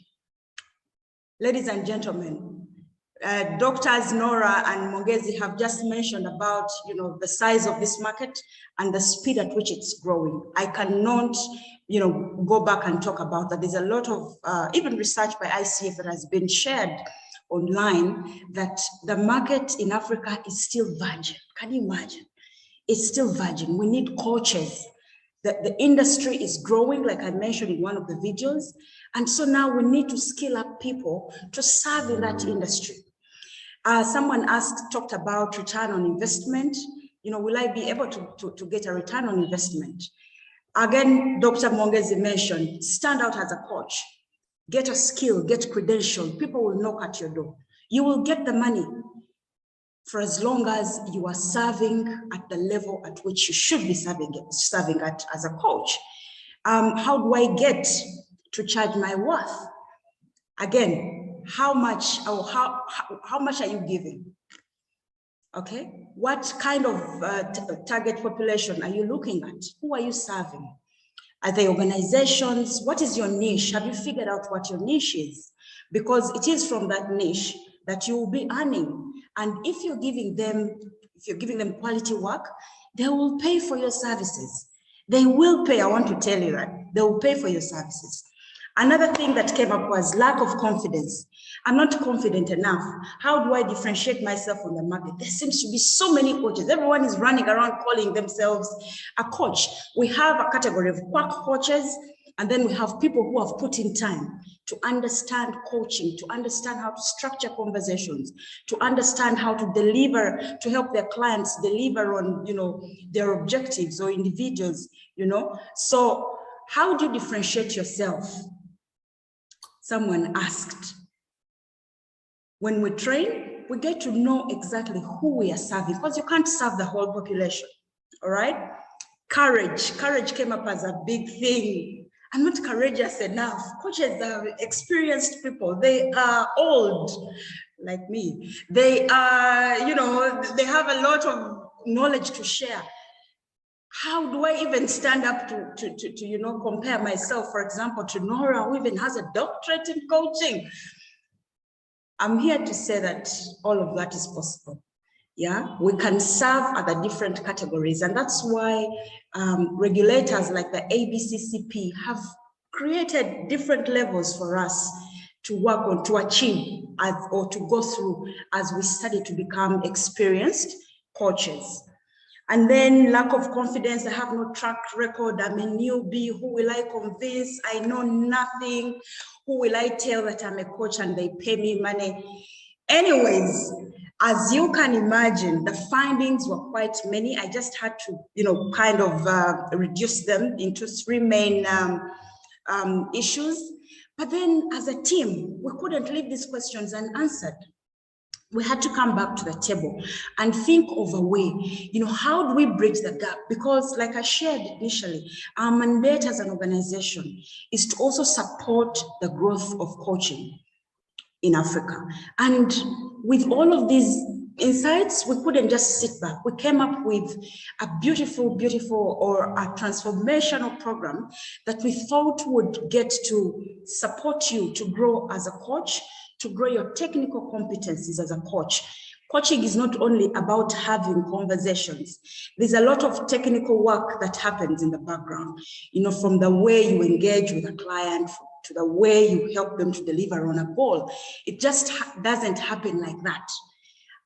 Ladies and gentlemen, Doctors Nora and Mongezi have just mentioned about, the size of this market and the speed at which it's growing. I cannot, go back and talk about that. There's a lot of, even research by ICF that has been shared online that the market in Africa is still virgin. Can you imagine? It's still virgin. We need coaches. The industry is growing, like I mentioned in one of the videos. And so now we need to skill up people to serve in that industry. Someone talked about return on investment. Will I be able to get a return on investment? Again, Dr. Mongezi mentioned, stand out as a coach. Get a skill, get credentialed. People will knock at your door. You will get the money for as long as you are serving at the level at which you should be serving at as a coach. How do I get to charge my worth? Again, how much are you giving? Okay, what kind of target population are you looking at? Who are you serving? Are they organizations? What is your niche? Have you figured out what your niche is? Because it is from that niche that you will be earning. And if you're giving them quality work, they will pay for your services. They will pay, I want to tell you that. They will pay for your services. Another thing that came up was lack of confidence. I'm not confident enough. How do I differentiate myself on the market? There seems to be so many coaches. Everyone is running around calling themselves a coach. We have a category of quack coaches, and then we have people who have put in time to understand coaching, to understand how to structure conversations, to understand how to deliver, to help their clients deliver on, their objectives or individuals, So how do you differentiate yourself? Someone asked. When we train, we get to know exactly who we are serving, because you can't serve the whole population, all right? Courage came up as a big thing. I'm not courageous enough. Coaches are experienced people. They are old, like me. They are, they have a lot of knowledge to share. How do I even stand up to compare myself, for example, to Nora, who even has a doctorate in coaching? I'm here to say that all of that is possible. Yeah, we can serve at the different categories, and that's why regulators like the ABCCP have created different levels for us to work on, to achieve, or to go through as we study to become experienced coaches. And then lack of confidence, I have no track record, I'm a newbie, who will I convince? I know nothing. Who will I tell that I'm a coach and they pay me money? Anyways, as you can imagine, the findings were quite many. I just had to, kind of reduce them into three main issues. But then as a team, we couldn't leave these questions unanswered. We had to come back to the table and think of a way, how do we bridge the gap? Because like I shared initially, our mandate as an organization is to also support the growth of coaching in Africa. And with all of these insights, we couldn't just sit back. We came up with a beautiful, or a transformational program that we thought would get to support you to grow as a coach, to grow your technical competencies as a coach. Coaching is not only about having conversations. There's a lot of technical work that happens in the background, from the way you engage with a client, to the way you help them to deliver on a goal. It just doesn't happen like that.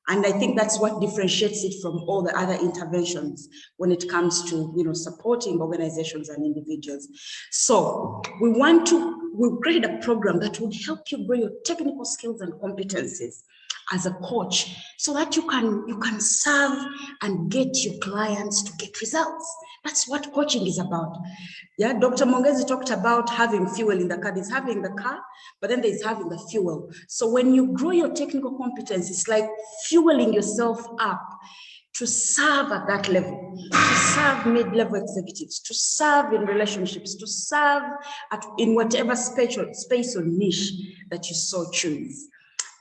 And I think that's what differentiates it from all the other interventions when it comes to, you know, supporting organizations and individuals. So we've created a program that would help you grow your technical skills and competencies as a coach, so that you can serve and get your clients to get results. That's what coaching is about. Yeah, Dr. Mongezi talked about having fuel in the car. There's having the car, but then there's having the fuel. So when you grow your technical competence, it's like fueling yourself up to serve at that level, to serve mid-level executives, to serve in relationships, to serve in whatever space or niche that you so choose.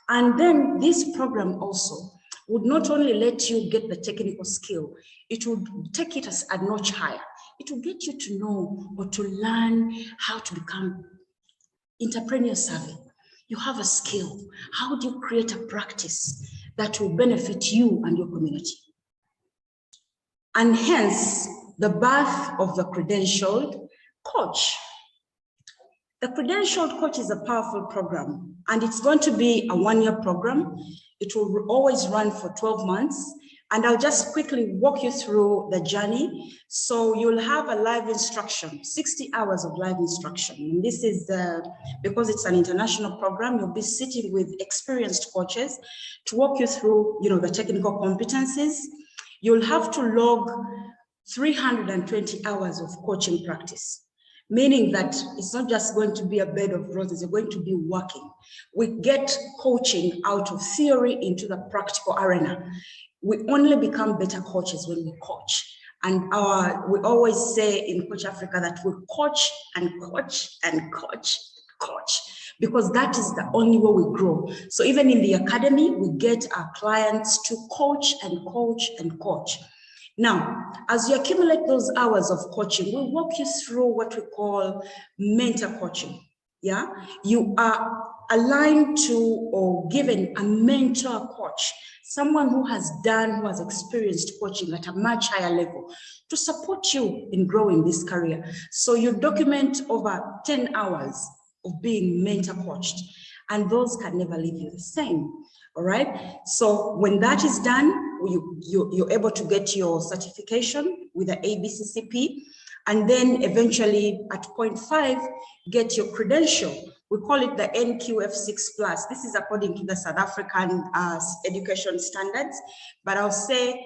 And then this program also would not only let you get the technical skill, it would take it as a notch higher. It will get you to know or to learn how to become entrepreneur savvy. You have a skill. How do you create a practice that will benefit you and your community? And hence the birth of the Credentialed Coach. The Credentialed Coach is a powerful program, and it's going to be a one-year program. It will always run for 12 months. And I'll just quickly walk you through the journey. So you'll have a live instruction, 60 hours of live instruction. And this is because it's an international program, you'll be sitting with experienced coaches to walk you through, you know, the technical competencies. You'll have to log 320 hours of coaching practice, meaning that it's not just going to be a bed of roses, you're going to be working. We get coaching out of theory into the practical arena. We only become better coaches when we coach. And we always say in Coach Africa that we coach and coach and coach, because that is the only way we grow. So even in the academy, we get our clients to coach and coach and coach. Now, as you accumulate those hours of coaching, we'll walk you through what we call mentor coaching. Yeah, you are aligned to or given a mentor coach, someone who has experienced coaching at a much higher level to support you in growing this career. So you document over 10 hours of being mentor coached, and those can never leave you the same. All right. So when that is done, you're able to get your certification with the ABCCP, and then eventually at point 5, get your credential. We call it the NQF6+. This is according to the South African education standards, but I'll say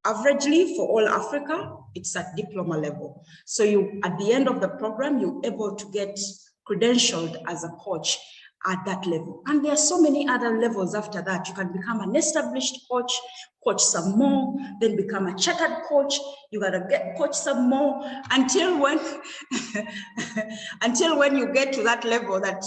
averagely for all Africa, it's at diploma level. So at the end of the program, you're able to get credentialed as a coach at that level. And there are so many other levels after that. You can become an established coach, coach some more, then become a chartered coach. You gotta coach some more until when, until when you get to that level that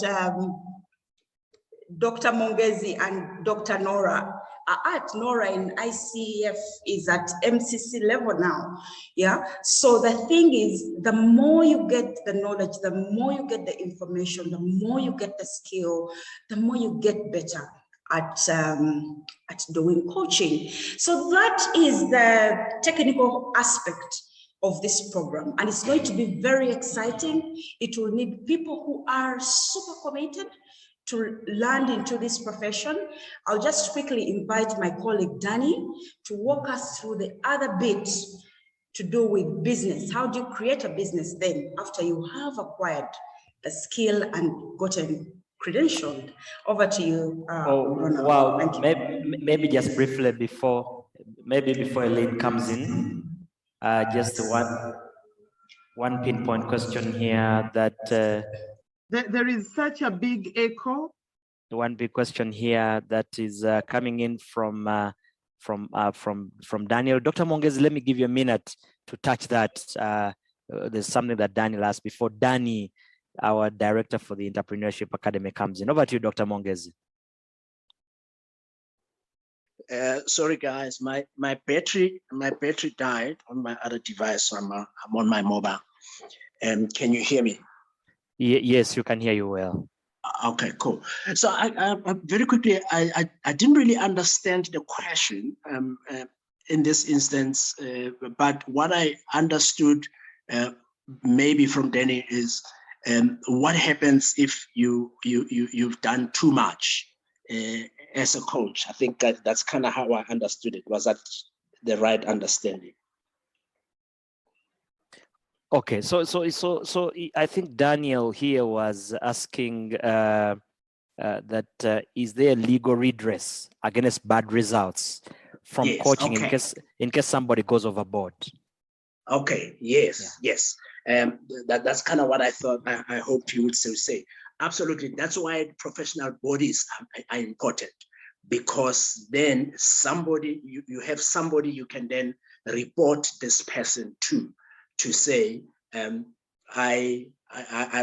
Dr. Mongezi and Dr. Nora are at. Nora in ICF is at MCC level now. Yeah. So the thing is, the more you get the knowledge, the more you get the information, the more you get the skill, the more you get better at doing coaching. So that is the technical aspect of this program, and it's going to be very exciting. It will need people who are super committed to land into this profession. I'll just quickly invite my colleague Danny to walk us through the other bits to do with business. How do you create a business then after you have acquired a skill and gotten credentialed? Over to you. Wow, maybe just briefly before Elaine comes in, just one pinpoint question here that there is such a big echo. One big question here that is coming in from Daniel. Dr. Mongezi, let me give you a minute to touch that. There's something that Daniel asked before Danny, our director for the Entrepreneurship Academy, comes in. Over to you, Dr. Mongezi. Sorry guys, my battery died on my other device, so I'm on my mobile. Can you hear me? Yes, you can hear you well. Okay, cool. So I very quickly, I didn't really understand the question in this instance, but what I understood maybe from Danny is what happens if you've done too much as a coach? I think that's kind of how I understood it. Was that the right understanding? Okay, so I think Daniel here was asking that is there legal redress against bad results from coaching in case somebody goes overboard? Okay. Yes. Yeah. Yes. That's kind of what I thought. I hoped you would still say. Absolutely. That's why professional bodies are important, because then you have somebody you can then report this person to say, I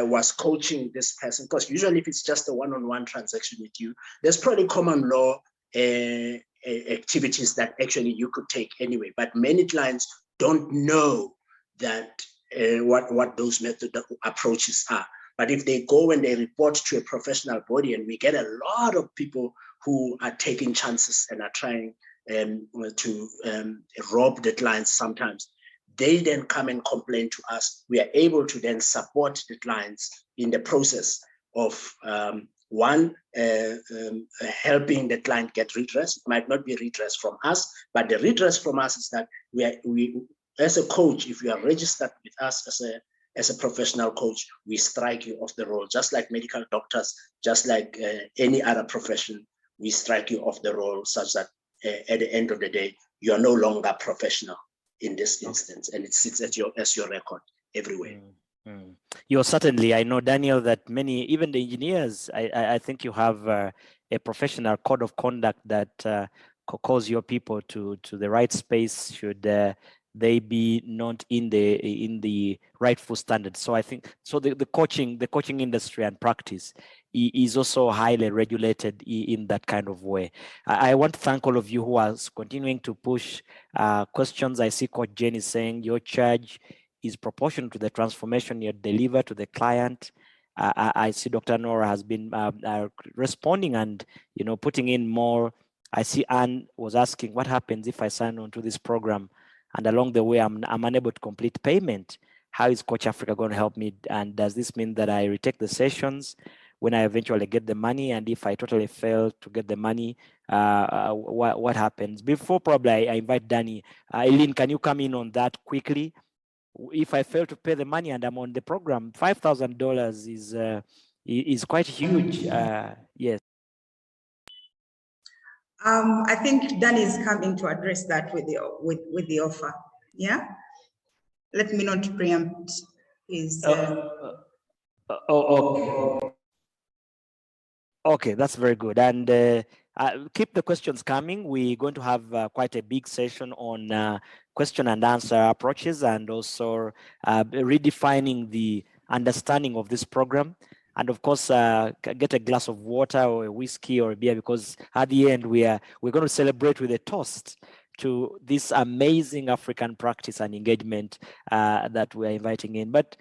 was coaching this person, because usually if it's just a one-on-one transaction with you, there's probably common law activities that actually you could take anyway. But many clients don't know that what those method approaches are. But if they go and they report to a professional body, and we get a lot of people who are taking chances and are trying to rob the clients sometimes, they then come and complain to us. We are able to then support the clients in the process of helping the client get redress. It might not be redress from us, but the redress from us is that we as a coach, if you are registered with us as a professional coach, we strike you off the roll, just like medical doctors, just like any other profession, we strike you off the roll, such that at the end of the day, you are no longer professional in this instance, and it sits as your record everywhere. You're certainly, I know, Daniel, that many, even the engineers, I think you have a professional code of conduct that calls your people to the right space should they be not in the rightful standards. So I think the coaching industry and practice is also highly regulated in that kind of way. I want to thank all of you who are continuing to push questions. I see Coach Jane is saying your charge is proportional to the transformation you deliver to the client. I see Dr. Nora has been responding and putting in more. I see Anne was asking, what happens if I sign on to this program and along the way I'm unable to complete payment? How is Coach Africa going to help me? And does this mean that I retake the sessions when I eventually get the money? And if I totally fail to get the money, what happens? Before probably I invite Danny. Eileen, can you come in on that quickly? If I fail to pay the money and I'm on the program, $5,000 is quite huge. Yes. I think Danny is coming to address that with the offer. Yeah. Let me not preempt his. Okay, that's very good. And keep the questions coming. We're going to have quite a big session on question and answer approaches, and also redefining the understanding of this program. And of course, get a glass of water or a whiskey or a beer, because at the end we're going to celebrate with a toast to this amazing African practice and engagement that we're inviting in. But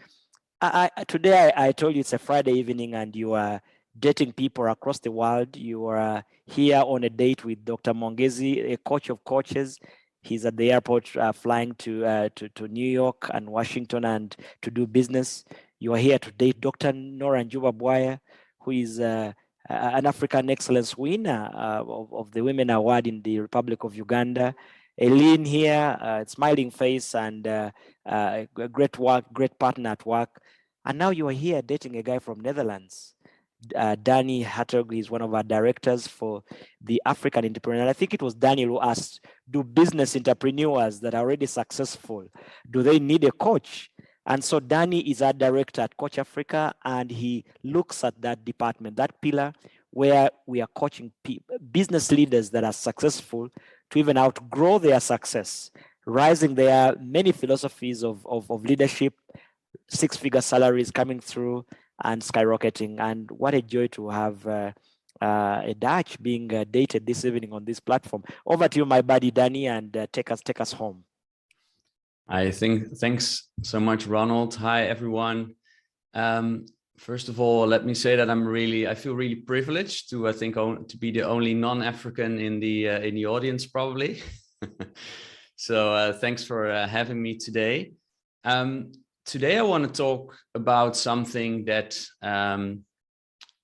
today I told you it's a Friday evening and you are dating people across the world. You are here on a date with Dr. Mongezi, a coach of coaches. He's at the airport flying to New York and Washington and to do business. You are here to date Dr. Nora Njuba Bwaya, who is an African Excellence winner of the Women Award in the Republic of Uganda. Eileen here, smiling face and great work, great partner at work. And now you are here dating a guy from Netherlands. Danny Hartog is one of our directors for the African Entrepreneur. I think it was Daniel who asked, do business entrepreneurs that are already successful, do they need a coach? And so Danny is our director at Coach Africa, and he looks at that department, that pillar, where we are coaching business leaders that are successful to even outgrow their success, rising their many philosophies of leadership, six-figure salaries coming through and skyrocketing. And what a joy to have a Dutch being dated this evening on this platform. Over to you, my buddy Danny, and take us home. Thanks so much, Ronald. Hi, everyone. First of all, let me say that I feel really privileged to be the only non-African in the audience, probably. So thanks for having me today. today I want to talk about something that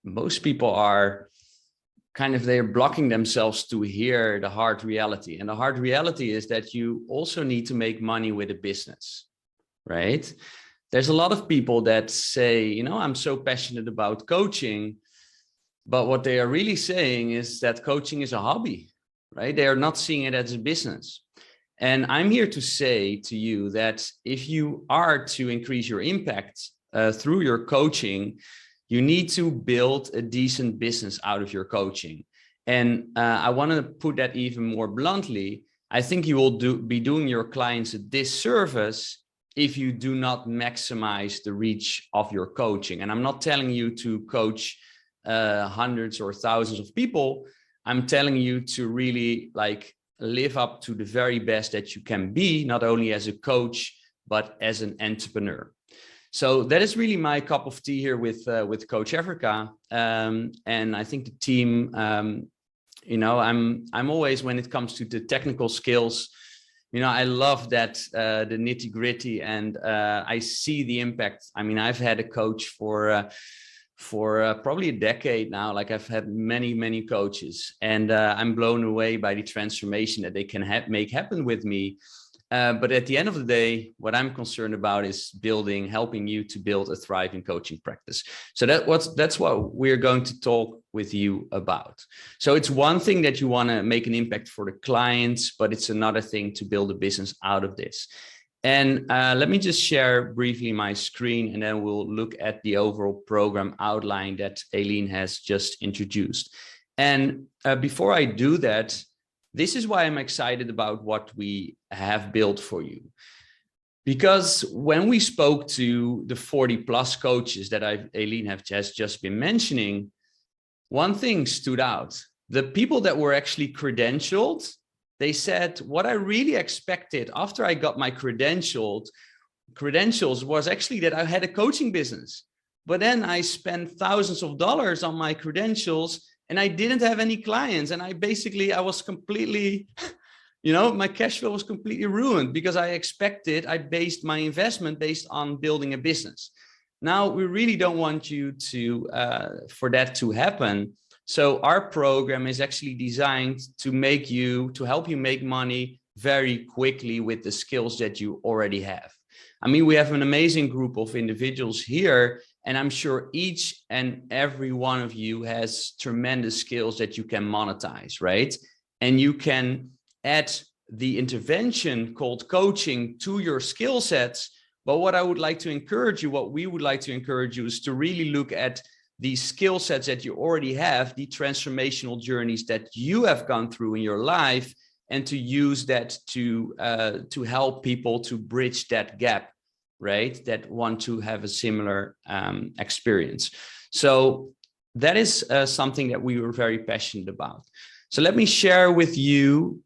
most people are they're blocking themselves to hear the hard reality. And the hard reality is that you also need to make money with a business, right? There's a lot of people that say, you know, I'm so passionate about coaching, but what they are really saying is that coaching is a hobby, right? They are not seeing it as a business. And I'm here to say to you that if you are to increase your impact through your coaching, you need to build a decent business out of your coaching. And I want to put that even more bluntly. I think you will be doing your clients a disservice if you do not maximize the reach of your coaching. And I'm not telling you to coach hundreds or thousands of people. I'm telling you to really live up to the very best that you can be, not only as a coach, but as an entrepreneur. So that is really my cup of tea here with Coach Africa. And I think the team, you know, I'm always, when it comes to the technical skills, you know, I love that the nitty gritty, and I see the impact. I mean, I've had a coach for probably a decade now. Like, I've had many coaches, and I'm blown away by the transformation that they can make happen with me. But at the end of the day, what I'm concerned about is helping you to build a thriving coaching practice. So that's what we're going to talk with you about. So it's one thing that you want to make an impact for the clients, but it's another thing to build a business out of this. And let me just share briefly my screen, and then we'll look at the overall program outline that Aileen has just introduced. And before I do that, this is why I'm excited about what we have built for you. Because when we spoke to the 40 plus coaches that Aileen has just been mentioning, one thing stood out. The people that were actually credentialed, they said, what I really expected after I got my credentials was actually that I had a coaching business. But then I spent thousands of dollars on my credentials, and I didn't have any clients. And I was completely, you know, my cash flow was completely ruined because I based my investment based on building a business. Now, we really don't want you for that to happen. So our program is actually designed to help you make money very quickly with the skills that you already have. I mean, we have an amazing group of individuals here, and I'm sure each and every one of you has tremendous skills that you can monetize, right? And you can add the intervention called coaching to your skill sets. But what we would like to encourage you is to really look at the skill sets that you already have, the transformational journeys that you have gone through in your life, and to use that to help people to bridge that gap, right? That want to have a similar experience. So that is something that we were very passionate about. So let me share with you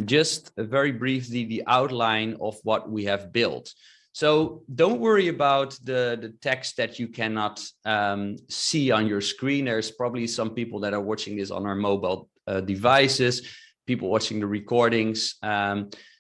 just very briefly the outline of what we have built. So don't worry about the text that you cannot see on your screen. There's probably some people that are watching this on our mobile devices, people watching the recordings.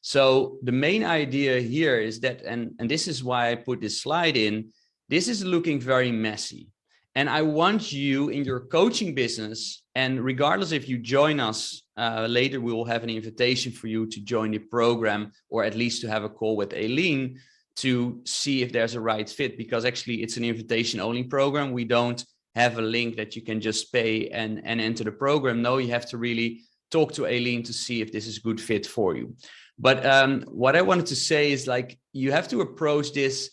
So the main idea here is that, and this is why I put this slide in, this is looking very messy. And I want you in your coaching business, and regardless if you join us later, we will have an invitation for you to join the program, or at least to have a call with Aileen to see if there's a right fit, because actually it's an invitation only program. We don't have a link that you can just pay and enter the program. No, you have to really talk to Aileen to see if this is a good fit for you. But what I wanted to say is, like, you have to approach this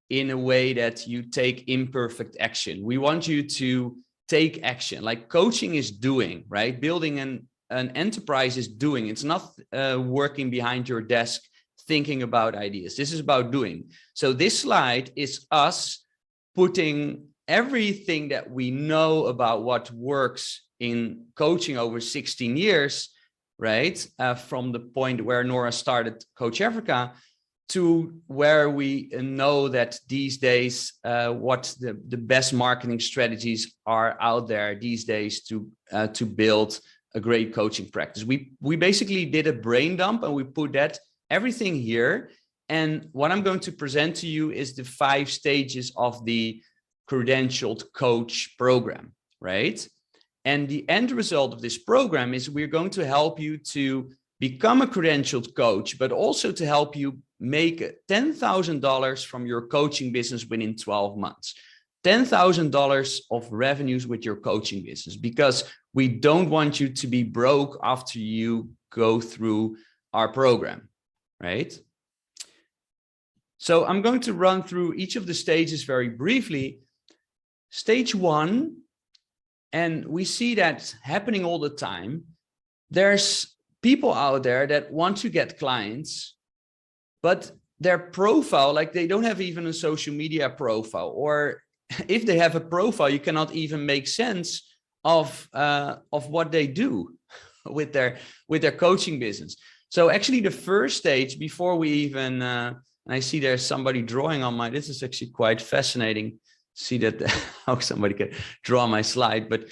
in a way that you take imperfect action. We want you to take action. Like coaching is doing, right? Building an enterprise is doing. It's not working behind your desk thinking about ideas. This is about doing. So this slide is us putting everything that we know about what works in coaching over 16 years, right? From the point where Nora started Coach Africa to where we know that these days, what the best marketing strategies are out there these days to build a great coaching practice. We basically did a brain dump, and we put everything here And what I'm going to present to you is the 5 stages of the Credentialed Coach program, right? And the end result of this program is we're going to help you to become a credentialed coach, but also to help you make $10,000 from your coaching business within 12 months. $10,000 of revenues with your coaching business, because we don't want you to be broke after you go through our program, right? So I'm going to run through each of the stages very briefly. Stage 1, and we see that happening all the time. There's people out there that want to get clients, but their profile, like they don't have even a social media profile, or if they have a profile, you cannot even make sense of what they do with their coaching business. So actually the first stage, before we even, and I see there's somebody drawing on my, this is actually quite fascinating. See that how somebody can draw my slide, but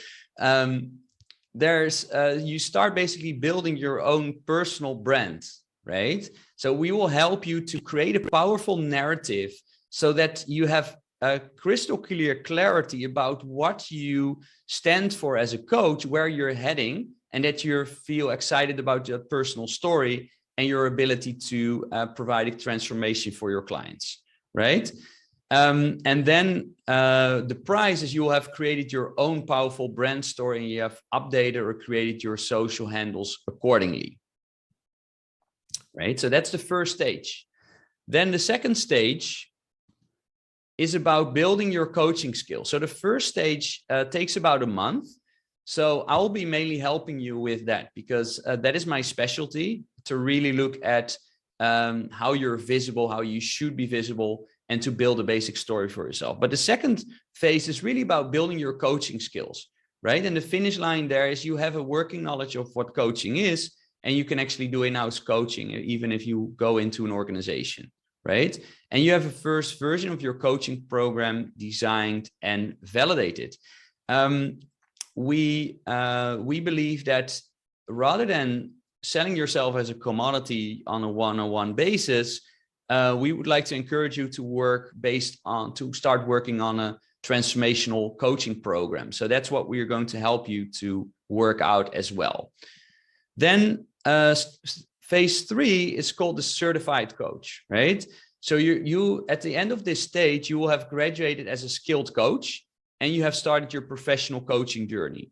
you start basically building your own personal brand, right? So we will help you to create a powerful narrative so that you have a crystal clear clarity about what you stand for as a coach, where you're heading, and that you feel excited about your personal story and your ability to provide a transformation for your clients, right? And then the prize is you will have created your own powerful brand story, and you have updated or created your social handles accordingly, right? So that's the first stage. Then the second stage is about building your coaching skills. So the first stage takes about a month. So I'll be mainly helping you with that, because that is my specialty, to really look at how you're visible, how you should be visible, and to build a basic story for yourself. But the second phase is really about building your coaching skills, right? And the finish line there is you have a working knowledge of what coaching is, and you can actually do in-house coaching, even if you go into an organization, right? And you have a first version of your coaching program designed and validated. We believe that rather than selling yourself as a commodity on a one-on-one basis, we would like to encourage you to start working on a transformational coaching program. So that's what we are going to help you to work out as well. Then phase 3 is called the certified coach, right? So you at the end of this stage, you will have graduated as a skilled coach, and you have started your professional coaching journey.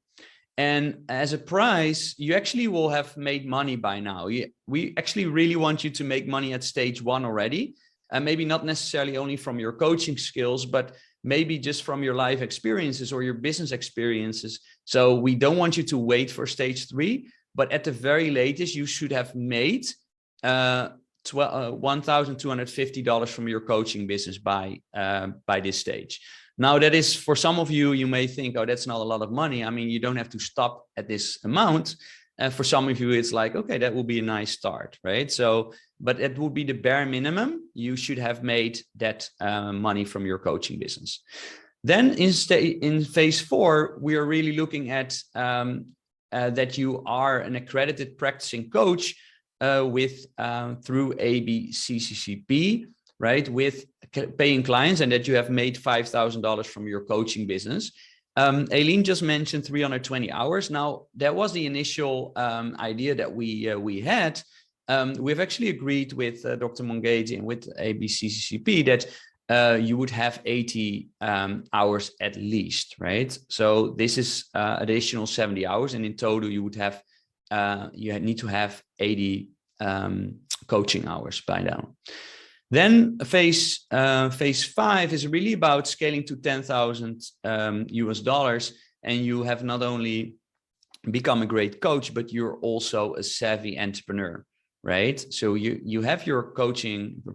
And as a prize, you actually will have made money by now. We actually really want you to make money at stage 1 already, and maybe not necessarily only from your coaching skills, but maybe just from your life experiences or your business experiences. So we don't want you to wait for stage 3, but at the very latest, you should have made $1,250 from your coaching business by this stage. Now, that is, for some of you, you may think, oh, that's not a lot of money. I mean, you don't have to stop at this amount. For some of you, it's like, okay, that will be a nice start, right? So, but it would be the bare minimum. You should have made that money from your coaching business. Then in phase 4, we are really looking at that you are an accredited practicing coach through ABCCCP, right, with paying clients, and that you have made $5,000 from your coaching business. Aileen just mentioned 320 hours. Now, that was the initial idea that we had. We've actually agreed with Dr. Mongezi and with ABCCCP that you would have 80 hours at least, right? So this is additional 70 hours, and in total you would have you need to have 80 coaching hours by now. Then phase 5 is really about scaling to $10,000 US, and you have not only become a great coach, but you're also a savvy entrepreneur, right? So you have your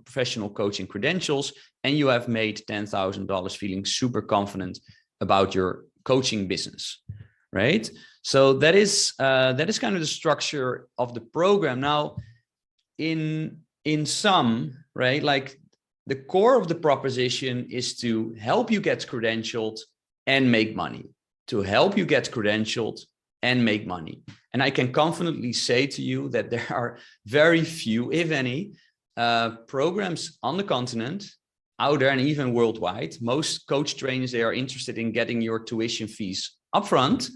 professional coaching credentials, and you have made $10,000 feeling super confident about your coaching business, right? So that is kind of the structure of the program. Now, in sum, right, like the core of the proposition is to help you get credentialed and make money, to help you get credentialed and make money. And I can confidently say to you that there are very few, if any, programs on the continent, out there and even worldwide. Most coach trainers, they are interested in getting your tuition fees upfront.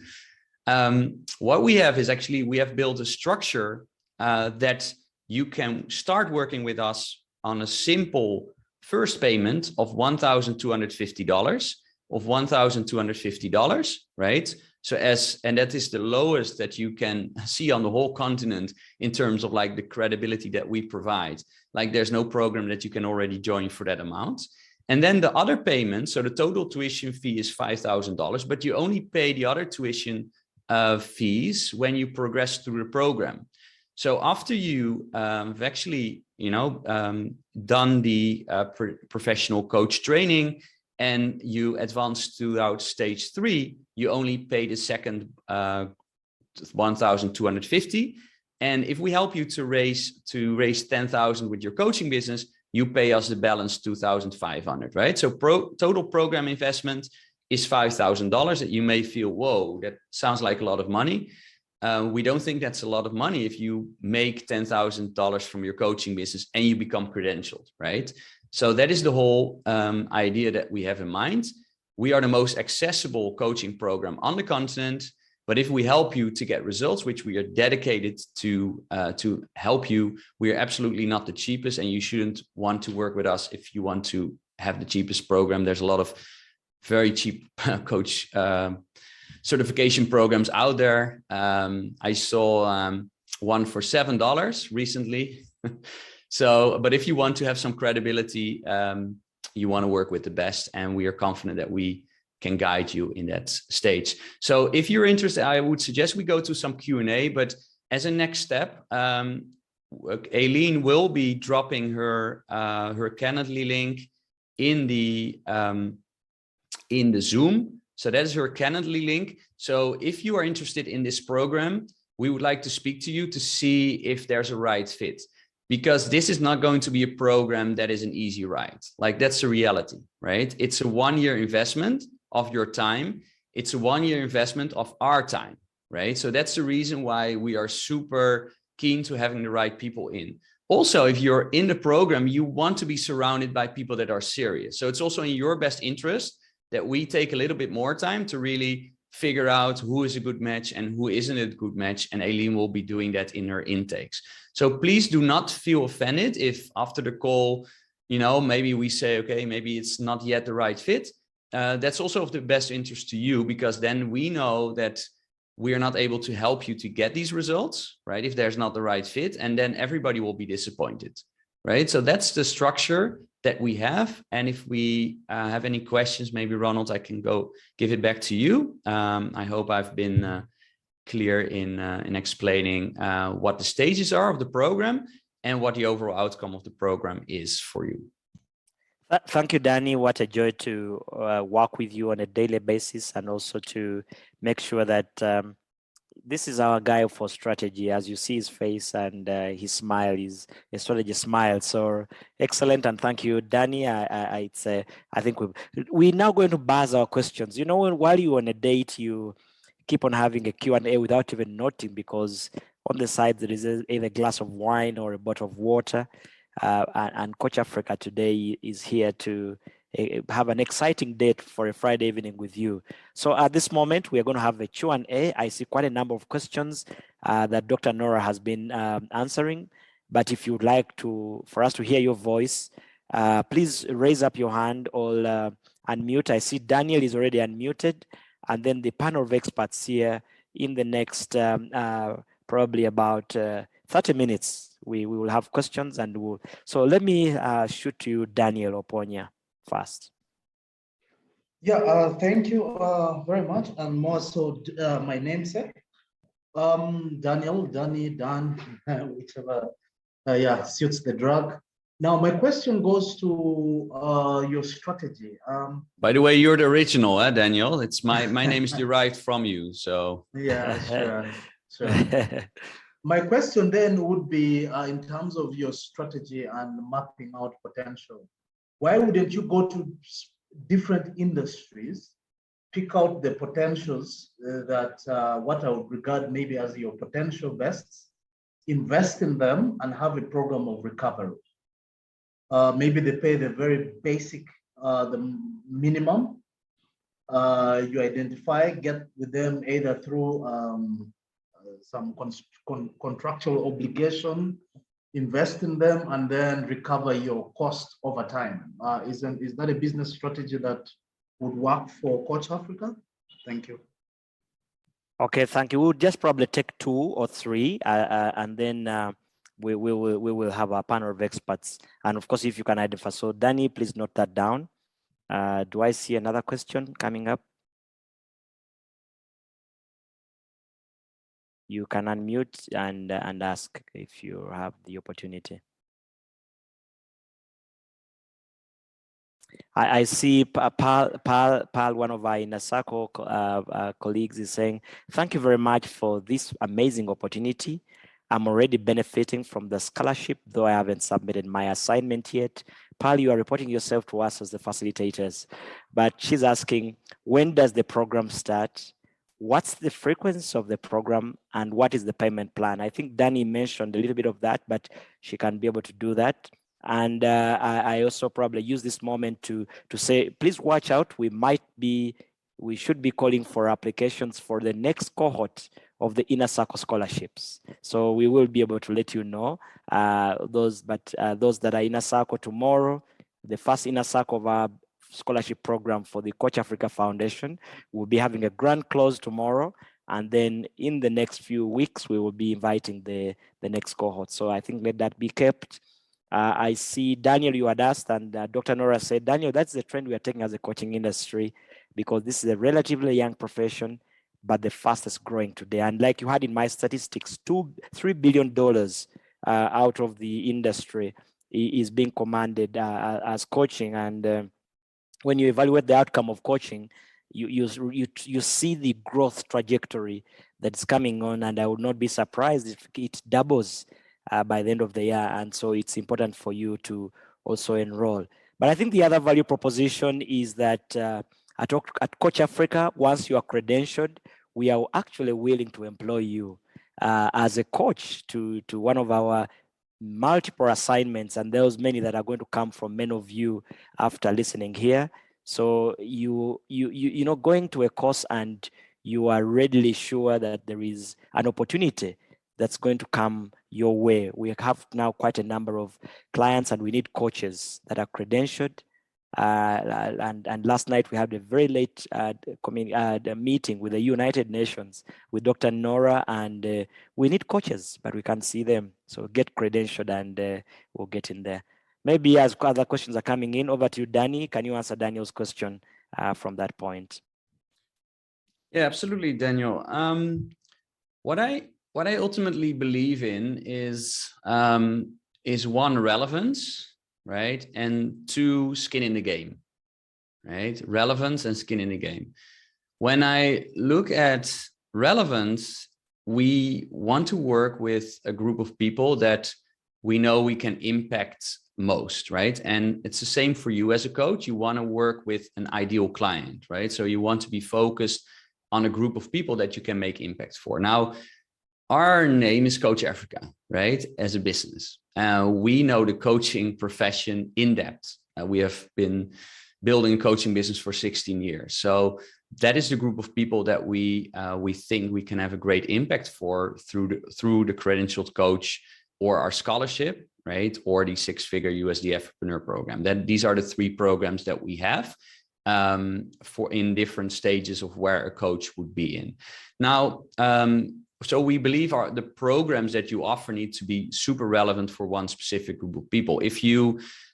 What we have is actually, we have built a structure that you can start working with us on a simple first payment of $1,250 of $1,250, right? So and that is the lowest that you can see on the whole continent in terms of like the credibility that we provide. Like there's no program that you can already join for that amount. And then the other payment, so the total tuition fee is $5,000, but you only pay the other tuition fees when you progress through the program. So after you have actually, done the professional coach training and you advance throughout stage 3, you only pay the second $1,250. And if we help you to raise 10,000 with your coaching business, you pay us the balance $2,500, right? So total program investment is $5,000 that you may feel, whoa, that sounds like a lot of money. We don't think that's a lot of money if you make $10,000 from your coaching business and you become credentialed, right? So that is the whole idea that we have in mind. We are the most accessible coaching program on the continent. But if we help you to get results, which we are dedicated to help you, we are absolutely not the cheapest, and you shouldn't want to work with us if you want to have the cheapest program. There's a lot of very cheap coach certification programs out there. I saw one for $7 recently. So, but if you want to have some credibility, you want to work with the best, and we are confident that we can guide you in that stage. So if you're interested, I would suggest we go to some Q&A, but as a next step, Aileen will be dropping her Calendly link in the Zoom. So that is her Calendly link. So if you are interested in this program, we would like to speak to you to see if there's a right fit, because this is not going to be a program that is an easy ride. Like that's the reality, right? It's a 1-year investment of your time. It's a 1-year investment of our time, right? So that's the reason why we are super keen to having the right people in. Also, if you're in the program, you want to be surrounded by people that are serious. So it's also in your best interest that we take a little bit more time to really figure out who is a good match and who isn't a good match. And Aileen will be doing that in her intakes. So please do not feel offended if after the call, maybe we say, okay, maybe it's not yet the right fit. That's also of the best interest to you, because then we know that we are not able to help you to get these results, right? If there's not the right fit, and then everybody will be disappointed, right? So that's the structure that we have. And if we have any questions, maybe Ronald, I can go give it back to you. I hope I've been clear in explaining what the stages are of the program and what the overall outcome of the program is for you. Thank you, Danny. What a joy to work with you on a daily basis, and also to make sure that this is our guy for strategy. As you see his face and his smile is a strategy smile. So excellent, and thank you, Danny. I think we're now going to buzz our questions. While you're on a date, you keep on having a Q&A without even noting, because on the side there is either a glass of wine or a bottle of water. And Coach Africa today is here to have an exciting date for a Friday evening with you. So at this moment, we are going to have a Q&A. I see quite a number of questions that Dr. Nora has been answering. But if you would like for us to hear your voice, please raise up your hand or unmute. I see Daniel is already unmuted. And then the panel of experts here in the next probably about 30 minutes. We will have questions, and so let me shoot to you, Daniel Oponya, first. Yeah, thank you very much. And more so my namesake, Daniel, Danny, Dan, whichever suits the drug. Now, my question goes to your strategy. By the way, you're the original, Daniel. It's my name is derived from you, so. Yeah, sure. My question then would be in terms of your strategy and mapping out potential. Why wouldn't you go to different industries, pick out the potentials that what I would regard maybe as your potential bests, invest in them, and have a program of recovery? maybe they pay the very basic, the minimum. You identify, get with them either through some contractual obligation, invest in them, and then recover your cost over time. Is that a business strategy that would work for Coach Africa? Thank you. Okay, thank you. We'll just probably take 2 or 3, and then we will have a panel of experts. And of course, if you can identify. So Danny, please note that down. Do I see another question coming up? You can unmute and ask if you have the opportunity. I see Pal, one of our inner circle colleagues, is saying, thank you very much for this amazing opportunity. I'm already benefiting from the scholarship, though I haven't submitted my assignment yet. Pal, you are reporting yourself to us as the facilitators, but she's asking, when does the program start? What's the frequency of the program, and what is the payment plan? I think Danny mentioned a little bit of that, but she can be able to do that. And I also probably use this moment to say, please watch out. We should be calling for applications for the next cohort of the Inner Circle scholarships. So we will be able to let you know those that are Inner Circle tomorrow, the first Inner Circle of our scholarship program for the Coach Africa Foundation. We'll be having a grand close tomorrow. And then in the next few weeks, we will be inviting the next cohort. So I think let that be kept. I see Daniel, you had asked, and Dr. Nora said, Daniel, that's the trend we are taking as a coaching industry, because this is a relatively young profession, but the fastest growing today. And like you had in my statistics, $3 billion out of the industry is being commanded as coaching. And when you evaluate the outcome of coaching, you see the growth trajectory that's coming on, and I would not be surprised if it doubles by the end of the year. And so it's important for you to also enroll. But I think the other value proposition is that at Coach Africa, once you are credentialed, we are actually willing to employ you as a coach to one of our multiple assignments, and there's many that are going to come from many of you after listening here. So you know, going to a course and you are readily sure that there is an opportunity that's going to come your way. We have now quite a number of clients, and we need coaches that are credentialed. And last night we had a very late meeting with the United Nations with Dr. Nora, and we need coaches, but we can't see them. So get credentialed, and we'll get in there. Maybe as other questions are coming in, over to you, Danny. Can you answer Daniel's question from that point? Yeah, absolutely, Daniel. What I ultimately believe in is one, relevance, right? And 2, skin in the game, right? Relevance and skin in the game. When I look at relevance, we want to work with a group of people that we know we can impact most, right? And it's the same for you as a coach. You want to work with an ideal client, right? So you want to be focused on a group of people that you can make impact for. Now, our name is Coach Africa, right? As a business. We know the coaching profession in depth. We have been building a coaching business for 16 years. So that is the group of people that we think we can have a great impact for through the credentialed coach or our scholarship, right? Or the 6-figure USD Entrepreneur program. These are the 3 programs that we have for in different stages of where a coach would be in. Now, so we believe the programs that you offer need to be super relevant for one specific group of people.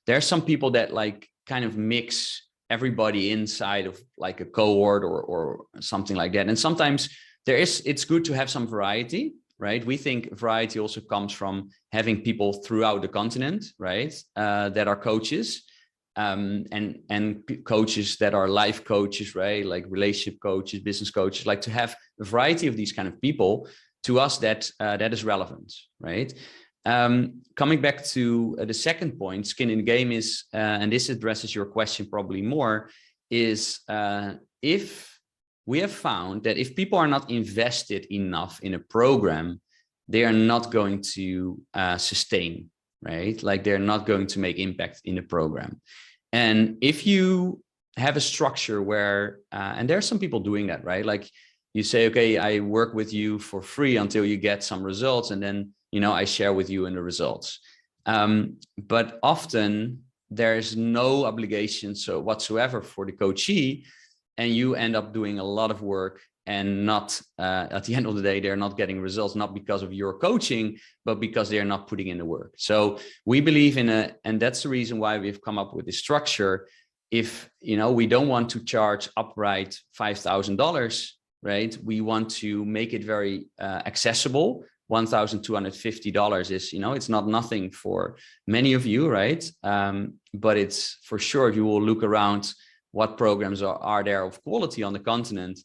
There's some people that like kind of mix everybody inside of like a cohort or something like that. And sometimes it's good to have some variety, right? We think variety also comes from having people throughout the continent, right? That are coaches. And coaches that are life coaches, right? Like relationship coaches, business coaches, like to have a variety of these kind of people. To us, that is relevant, right? Coming back to the second point, skin in the game is, and this addresses your question probably more, is if we have found that if people are not invested enough in a program, they are not going to sustain right? Like they're not going to make impact in the program. And if you have a structure where, and there are some people doing that, right? Like you say, okay, I work with you for free until you get some results. And then, you know, I share with you in the results. But often there's no obligation so whatsoever for the coachee, and you end up doing a lot of work and not at the end of the day, they're not getting results, not because of your coaching, but because they're not putting in the work. So we believe in and that's the reason why we've come up with this structure. If, you know, we don't want to charge upright $5,000, right? We want to make it very accessible. $1,250 is, you know, it's not nothing for many of you, right? But it's for sure, if you will look around what programs are there of quality on the continent,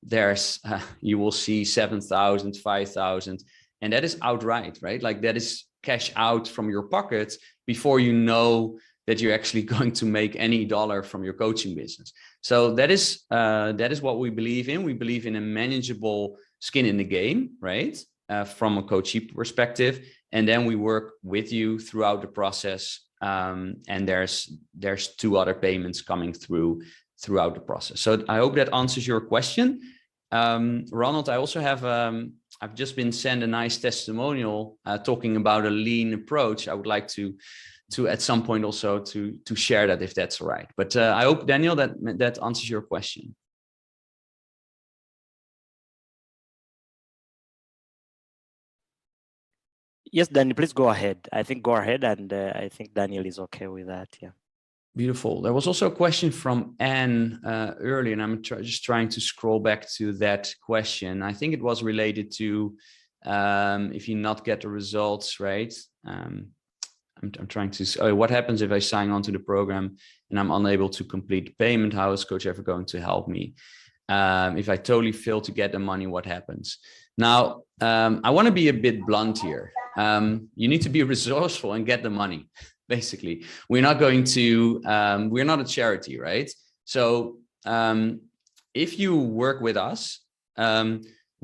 there's you will see 7,000, 5,000, and that is outright, right? Like that is cash out from your pocket before you know that you're actually going to make any dollar from your coaching business. So that is what we believe in. We believe in a manageable skin in the game, right? From a coachee perspective, and then we work with you throughout the process. And there's 2 other payments coming throughout the process. So I hope that answers your question. Ronald, I also have, I've just been sent a nice testimonial talking about a lean approach. I would like to at some point also to share that, if that's all right. But I hope, Daniel, that answers your question. Yes, Daniel, please go ahead. I think go ahead, and I think Daniel is okay with that. Yeah. Beautiful. There was also a question from Anne earlier, and I'm just trying to scroll back to that question. I think it was related to if you not get the results, right? I'm trying to, what happens if I sign on to the program and I'm unable to complete the payment? How is Coach ever going to help me? If I totally fail to get the money, what happens? Now, I want to be a bit blunt here. You need to be resourceful and get the money. Basically, we're not going to, we're not a charity, right? So if you work with us,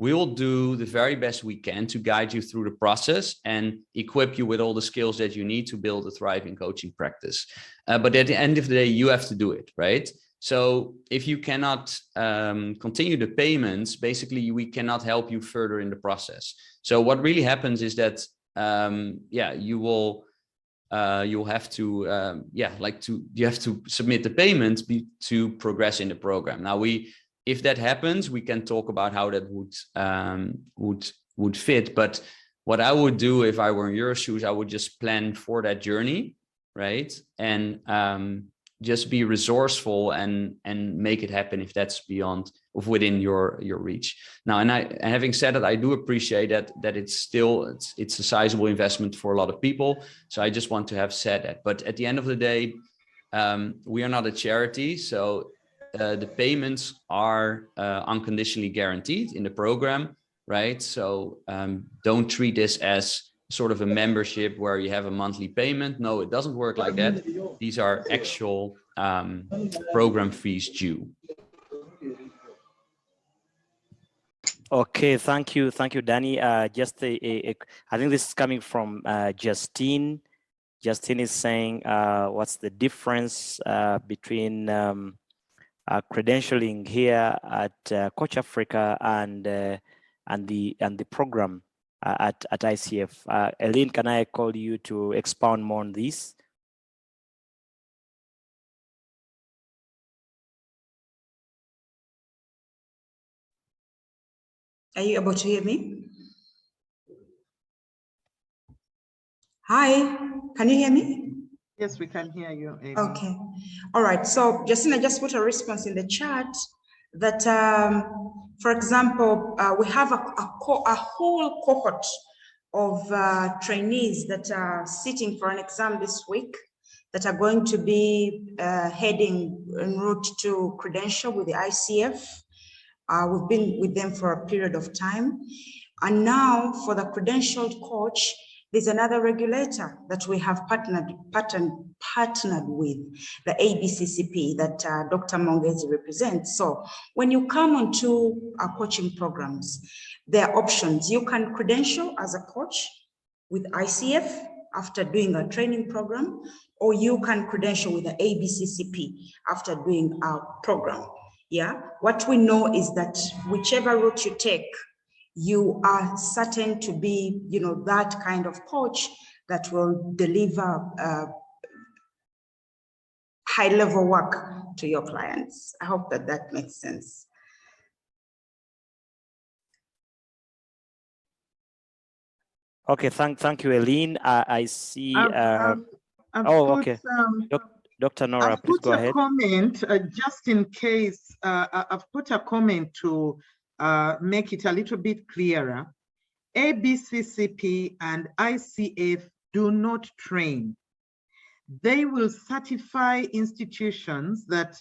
we will do the very best we can to guide you through the process and equip you with all the skills that you need to build a thriving coaching practice. But at the end of the day, you have to do it, right? So if you cannot continue the payments, basically we cannot help you further in the process. So what really happens is that, you'll have to, you have to submit the payment to progress in the program. Now, if that happens, we can talk about how that would fit. But what I would do if I were in your shoes, I would just plan for that journey, right? And just be resourceful and make it happen if that's beyond or within your reach. Now, and having said that, I do appreciate that it's a sizable investment for a lot of people. So I just want to have said that. But at the end of the day, we are not a charity, so the payments are unconditionally guaranteed in the program, right? So don't treat this as sort of a membership where you have a monthly payment. No, it doesn't work like that. These are actual program fees due. Okay, thank you, Danny. I think this is coming from Justine. Justine is saying, what's the difference between credentialing here at Coach Africa and the program at ICF? Eileen, can I call you to expound more on this? Are you able to hear me? Hi, can you hear me? Yes, we can hear you, Eileen. Okay, all right. So Justina just put a response in the chat that, for example, we have a whole cohort of trainees that are sitting for an exam this week that are going to be heading en route to Credential with the ICF. We've been with them for a period of time. And now for the Credentialed coach, there's another regulator that we have partnered with, the ABCCP that Dr. Mongezi represents. So when you come onto our coaching programs, there are options. You can credential as a coach with ICF after doing a training program, or you can credential with the ABCCP after doing our program. Yeah, what we know is that whichever route you take, you are certain to be, you know, that kind of coach that will deliver high-level work to your clients. I hope that that makes sense. Okay, thank you, Eileen. I see. I've okay. Dr. Nora, I've please put go a ahead. comment just in case. I've put a comment to make it a little bit clearer. ABCCP and ICF do not train. They will certify institutions that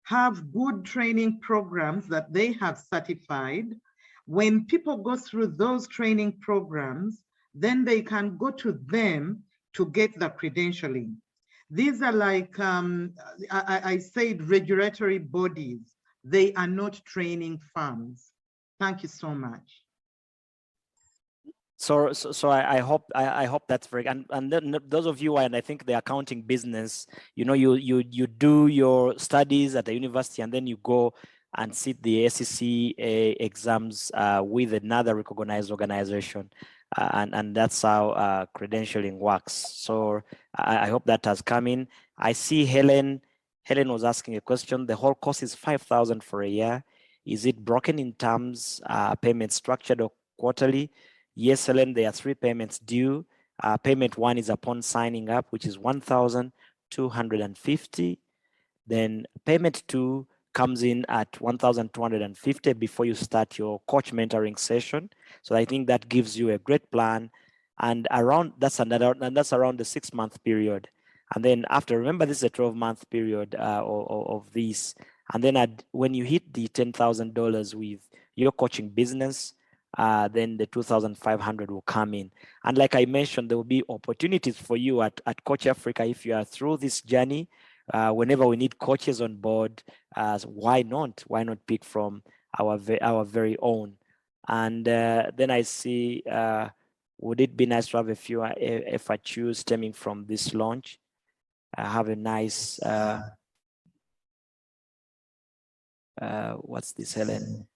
have good training programs that they have certified. When people go through those training programs, then they can go to them to get the credentialing. These are like, I said, regulatory bodies. They are not training firms. Thank you so much. So I hope that's very, and then those of you, and I think the accounting business, you know, you do your studies at the university and then you go and sit the SEC exams with another recognized organization, and that's how credentialing works. So I hope that has come in. I see Helen was asking a question. The whole course is 5,000 for a year. Is it broken in terms, payment structured or quarterly? Yes, Helen, there are 3 payments due. Payment 1 is upon signing up, which is 1,250. Then payment 2 comes in at 1,250 before you start your coach mentoring session. So I think that gives you a great plan. And that's around the 6-month period. And then after, remember, this is a 12-month period of this. And then when you hit the $10,000 with your coaching business, then the 2,500 will come in. And like I mentioned, there will be opportunities for you at Coach Africa if you are through this journey. Whenever we need coaches on board, why not pick from our very own? And then I see, would it be nice to have a few FAQs stemming from this launch? Have a nice, what's this, Helen?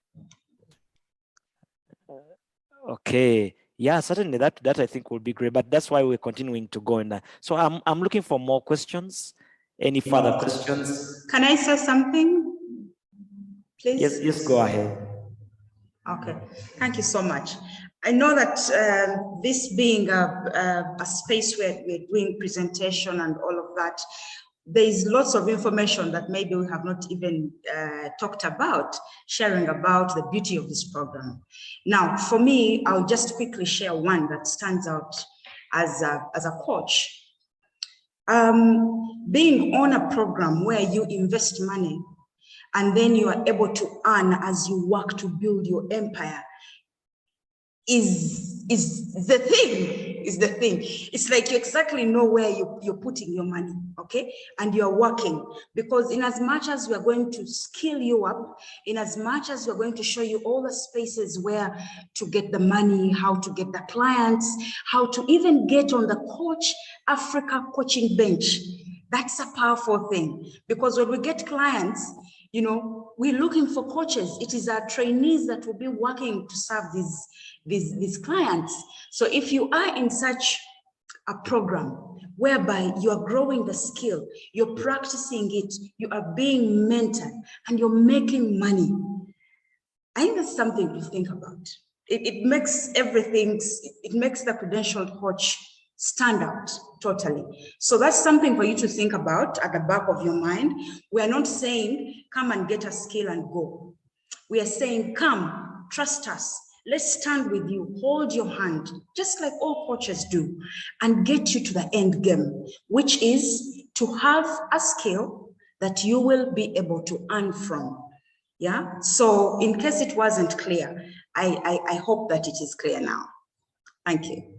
Okay, yeah, certainly that I think will be great, but that's why we're continuing to go in that. So I'm looking for more questions. Any further questions? Can I say something, please? Yes, go ahead. Okay, thank you so much. I know that this being a space where we're doing presentation and all of that, there's lots of information that maybe we have not even talked about, sharing about the beauty of this program. Now, for me, I'll just quickly share one that stands out as a coach. Being on a program where you invest money and then you are able to earn as you work to build your empire is the thing. It's like you exactly know where you're putting your money, okay? And you're working, because in as much as we are going to skill you up, in as much as we're going to show you all the spaces where to get the money, how to get the clients, how to even get on the Coach Africa coaching bench, that's a powerful thing. Because when we get clients, you know, we're looking for coaches. It is our trainees that will be working to serve these clients. So if you are in such a program whereby you are growing the skill, you're practicing it, you are being mentored, and you're making money, I think that's something to think about. It makes everything, it makes the credentialed coach stand out totally. So that's something for you to think about at the back of your mind. We're not saying, come and get a skill and go. We are saying, come, trust us. Let's stand with you, hold your hand, just like all coaches do, and get you to the end game, which is to have a skill that you will be able to earn from. Yeah, so in case it wasn't clear, I hope that it is clear now. Thank you.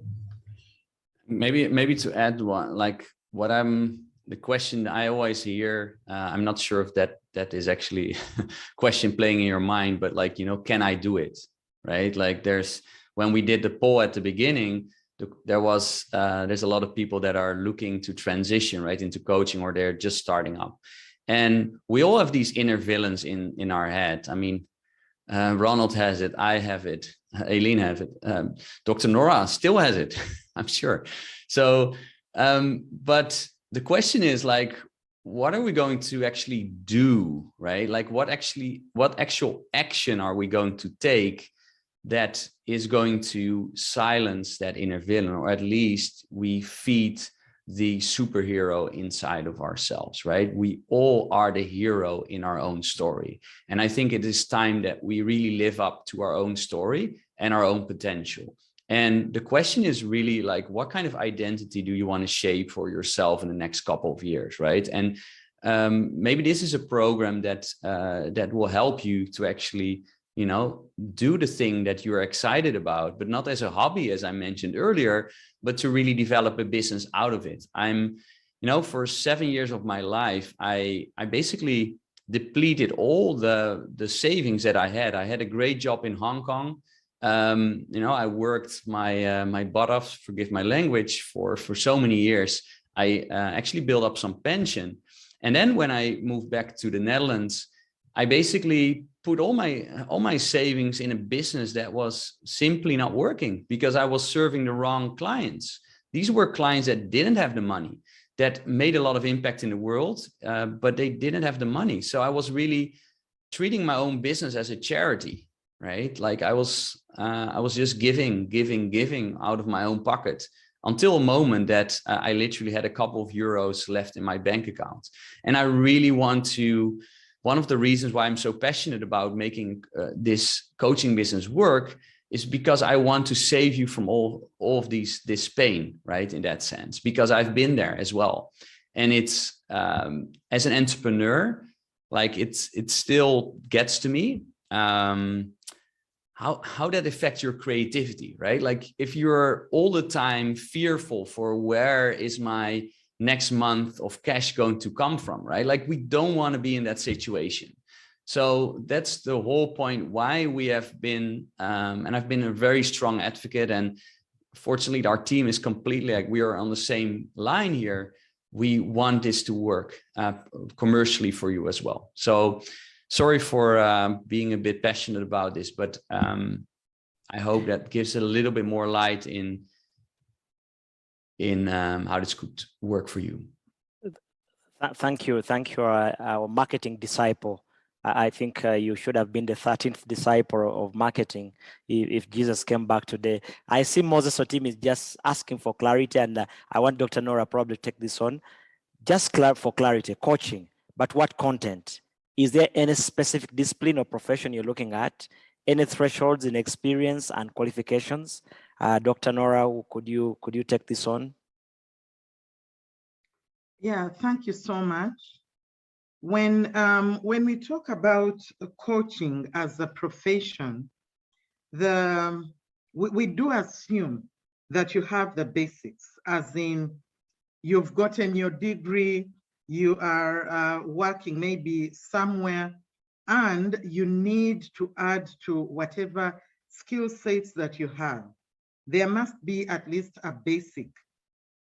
Maybe to add one, like the question I always hear, I'm not sure if that is actually a question playing in your mind, but like, you know, can I do it? Right? Like when we did the poll at the beginning, there's a lot of people that are looking to transition right into coaching, or they're just starting up. And we all have these inner villains in our head. I mean, Ronald has it, I have it, Aileen has it, Dr. Nora still has it, I'm sure. So, but the question is like, what are we going to actually do, right? Like what actual action are we going to take that is going to silence that inner villain, or at least we feed the superhero inside of ourselves, right? We all are the hero in our own story. And I think it is time that we really live up to our own story and our own potential. And the question is really like, what kind of identity do you want to shape for yourself in the next couple of years, right? And maybe this is a program that will help you to actually, you know, do the thing that you're excited about, but not as a hobby, as I mentioned earlier, but to really develop a business out of it. I'm, you know, for 7 years of my life, I basically depleted all the savings that I had. I had a great job in Hong Kong. You know, I worked my butt off, forgive my language, for so many years. I actually built up some pension. And then when I moved back to the Netherlands, I basically put all my savings in a business that was simply not working because I was serving the wrong clients. These were clients that didn't have the money, that made a lot of impact in the world, but they didn't have the money. So I was really treating my own business as a charity, right? Like I was just giving out of my own pocket, until a moment that I literally had a couple of euros left in my bank account. And I really want to, one of the reasons why I'm so passionate about making this coaching business work is because I want to save you from all of this pain, right? In that sense, because I've been there as well. And it's, as an entrepreneur, like it still gets to me, how that affects your creativity, right? Like if you're all the time fearful for where is my next month of cash going to come from, right? Like we don't want to be in that situation. So that's the whole point why we have been, and I've been a very strong advocate, and fortunately our team is completely like, we are on the same line here. We want this to work commercially for you as well. So sorry for being a bit passionate about this, but I hope that gives a little bit more light in how this could work for you. Thank you, our marketing disciple. I think you should have been the 13th disciple of marketing if Jesus came back today. I see Moses Otim is just asking for clarity, and I want Dr. Nora probably to take this on. Just for clarity, coaching, but what content? Is there any specific discipline or profession you're looking at? Any thresholds in experience and qualifications? Dr. Nora, could you take this on? Yeah, thank you so much. When we talk about coaching as a profession, we do assume that you have the basics, as in you've gotten your degree, you are working maybe somewhere, and you need to add to whatever skill sets that you have. There must be at least a basic,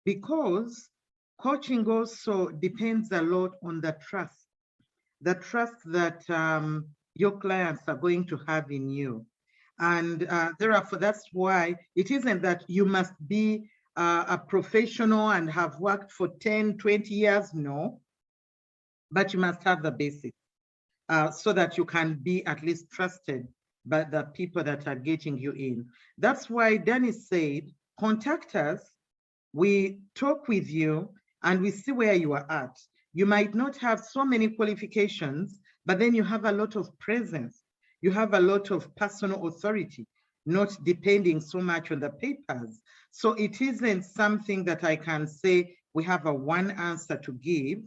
because coaching also depends a lot on the trust that your clients are going to have in you. And therefore, that's why it isn't that you must be a professional and have worked for 10, 20 years, no, but you must have the basics so that you can be at least trusted by the people that are getting you in. That's why Danny said, contact us, we talk with you, and we see where you are at. You might not have so many qualifications, but then you have a lot of presence. You have a lot of personal authority, not depending so much on the papers. So it isn't something that I can say we have a one answer to give.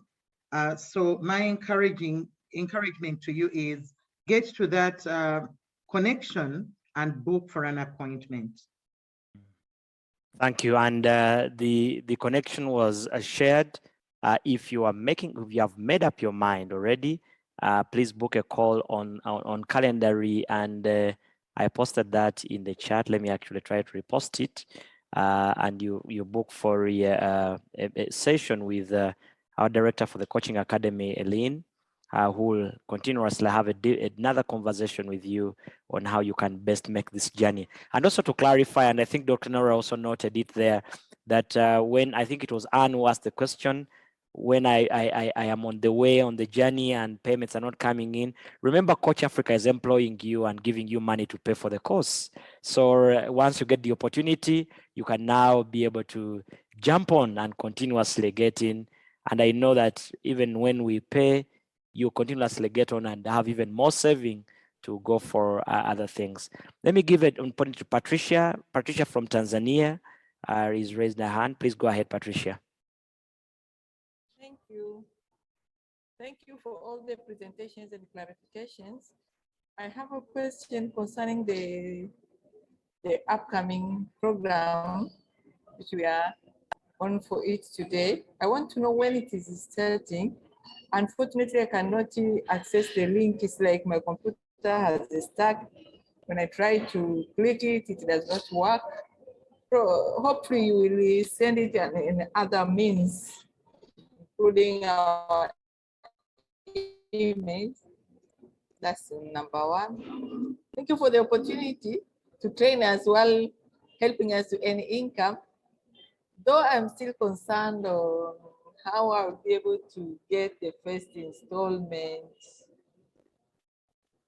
So my encouragement to you is get to that connection and book for an appointment. Thank you. And the connection was shared. If you have made up your mind already, please book a call on Calendary, and I posted that in the chat. Let me actually try to repost it. and you book for a session with our director for the Coaching Academy, Eileen, who will continuously have another conversation with you on how you can best make this journey. And also to clarify, and I think Dr. Nora also noted it there, that when I think it was Anne who asked the question, when I am on the way on the journey and payments are not coming in, remember Coach Africa is employing you and giving you money to pay for the course. So once you get the opportunity, you can now be able to jump on and continuously get in. And I know that even when we pay, you continuously get on and have even more saving to go for other things. Let me give it on point to Patricia. Patricia from Tanzania is raised her hand. Please go ahead, Patricia. Thank you. Thank you for all the presentations and clarifications. I have a question concerning the upcoming program, which we are on for it today. I want to know when it is starting. Unfortunately, I cannot access the link. It's like my computer has stuck. When I try to click it, it does not work. So hopefully you will send it in other means, including our emails. That's number one. Thank you for the opportunity to train as well, helping us to earn income. Though I'm still concerned on how I'll be able to get the first installment.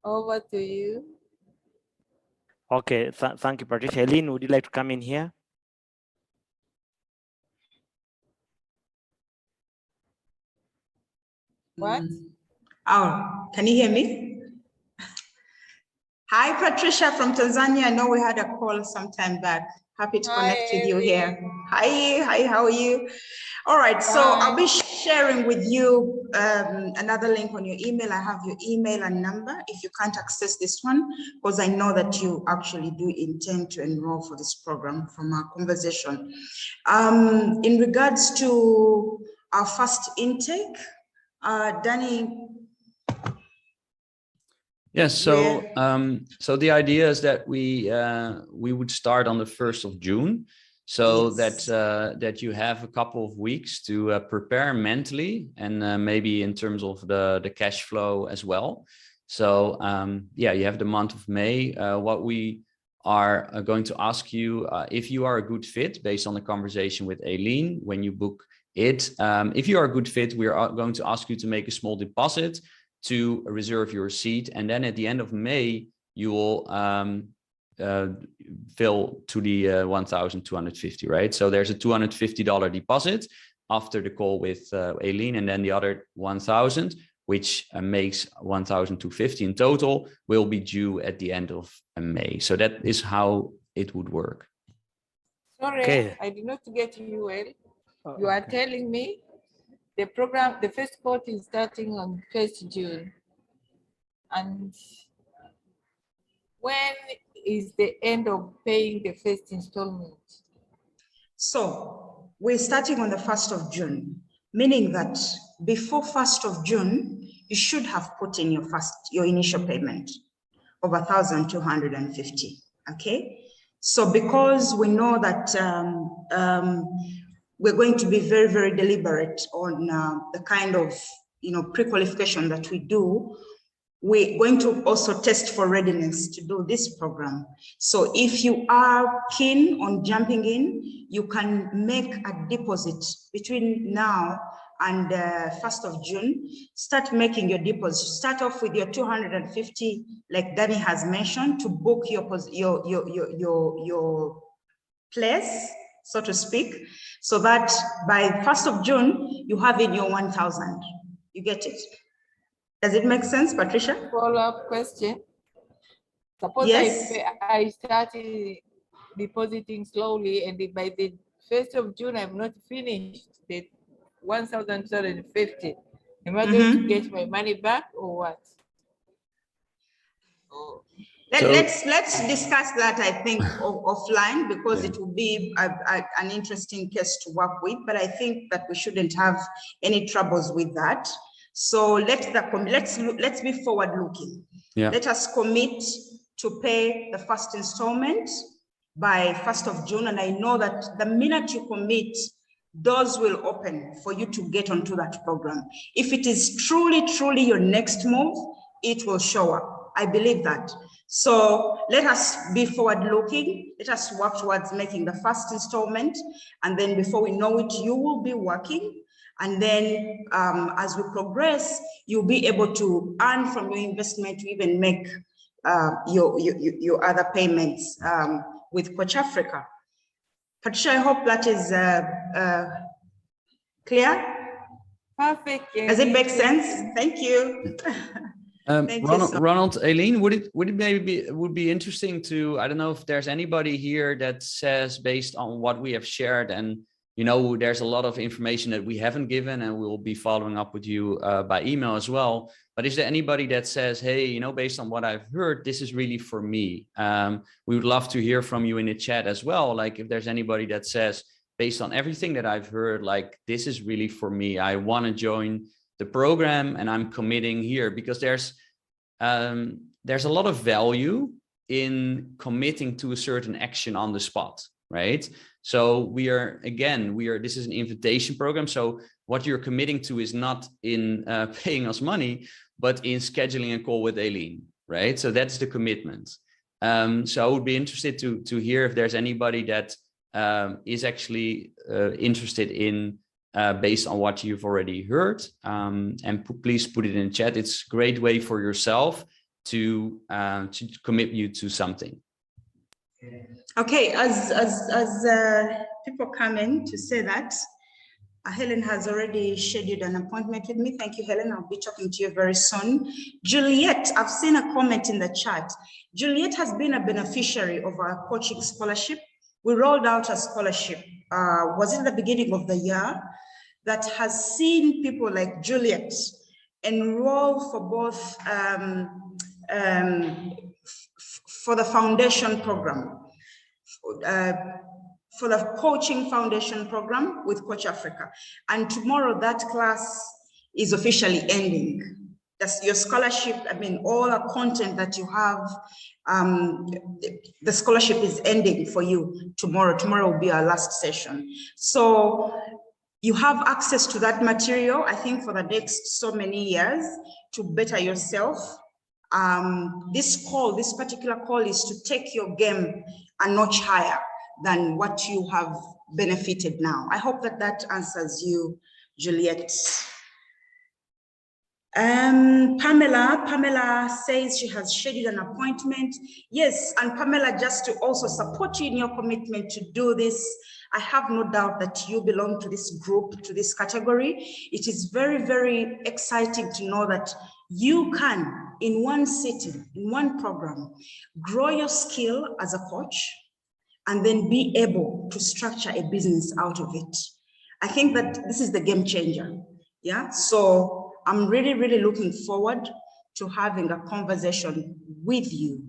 Over to you. Okay, thank you, Patricia. Eileen, would you like to come in here? What? Oh, can you hear me? Hi, Patricia from Tanzania. I know we had a call sometime back. Happy to connect with you here. Hi, how are you? All right, so I'll be sharing with you another link on your email. I have your email and number if you can't access this one, because I know that you actually do intend to enroll for this program from our conversation. In regards to our first intake, Danny. Yes, so the idea is that we would start on the 1st of June, so yes, that you have a couple of weeks to prepare mentally and maybe in terms of the cash flow as well. So yeah, you have the month of May. What we are going to ask you, if you are a good fit based on the conversation with Eileen when you book it, if you are a good fit, we are going to ask you to make a small deposit to reserve your seat, and then at the end of May you will fill to the 1,250, right? So there's a $250 deposit after the call with Eileen, and then the other 1,000, which makes 1,250 in total, will be due at the end of May. So that is how it would work. Sorry, okay. I did not get you well. You are telling me the program, the first course is starting on 1st June. And when is the end of paying the first installment? So we're starting on the 1st of June, meaning that before 1st of June, you should have put in your initial payment of 1,250, okay? So because we know that we're going to be very, very deliberate on the kind of pre-qualification that we do, we're going to also test for readiness to do this program. So if you are keen on jumping in, you can make a deposit between now and 1st of June. Start making your deposit. Start off with your 250, like Danny has mentioned, to book your place, so to speak, so that by 1st of June, you have in your 1,000. You get it? Does it make sense, Patricia? Follow-up question. Suppose yes, I started depositing slowly, and by the 1st of June, I've not finished the 1,250. Am I going to get my money back or what? Oh. Let's discuss that, I think, offline, because it will be an interesting case to work with, but I think that we shouldn't have any troubles with that. So let's be forward looking. Yeah. Let us commit to pay the first installment by 1st of June. And I know that the minute you commit, doors will open for you to get onto that program. If it is truly, truly your next move, it will show up. I believe that. So let us be forward looking. Let us work towards making the first installment. And then before we know it, you will be working. And then as we progress, you'll be able to earn from your investment to even make your other payments with Coach Africa. Patricia, I hope that is clear. Perfect. Does it make sense? Thank you. Ronald, Aileen, would it maybe be interesting to, I don't know if there's anybody here that says, based on what we have shared, and there's a lot of information that we haven't given, and we'll be following up with you by email as well. But is there anybody that says, hey, based on what I've heard, this is really for me? We would love to hear from you in the chat as well. Like if there's anybody that says, based on everything that I've heard, like this is really for me. I want to join the program and I'm committing here, because there's a lot of value in committing to a certain action on the spot, right? So this is an invitation program. So what you're committing to is not in paying us money, but in scheduling a call with Aileen, right? So that's the commitment. So I would be interested to hear if there's anybody that is actually interested in, based on what you've already heard, and please put it in the chat. It's a great way for yourself to commit you to something. Okay, as people come in to say that, Helen has already scheduled an appointment with me. Thank you, Helen. I'll be talking to you very soon. Juliet, I've seen a comment in the chat. Juliet has been a beneficiary of our coaching scholarship. We rolled out a scholarship, was it the beginning of the year, that has seen people like Juliet enroll for both for the foundation program, for the coaching foundation program with Coach Africa. And tomorrow that class is officially ending. That's your scholarship. I mean, all the content that you have, the scholarship is ending for you tomorrow. Tomorrow will be our last session. So you have access to that material, I think, for the next so many years to better yourself. This particular call is to take your game a notch higher than what you have benefited now. I hope that answers you, Juliet. Pamela says she has scheduled an appointment. Yes, and Pamela, just to also support you in your commitment to do this, I have no doubt that you belong to this group, to this category. It is very, very exciting to know that you can, in one sitting, in one program, grow your skill as a coach, and then be able to structure a business out of it. I think that this is the game changer. Yeah, so I'm really, really looking forward to having a conversation with you.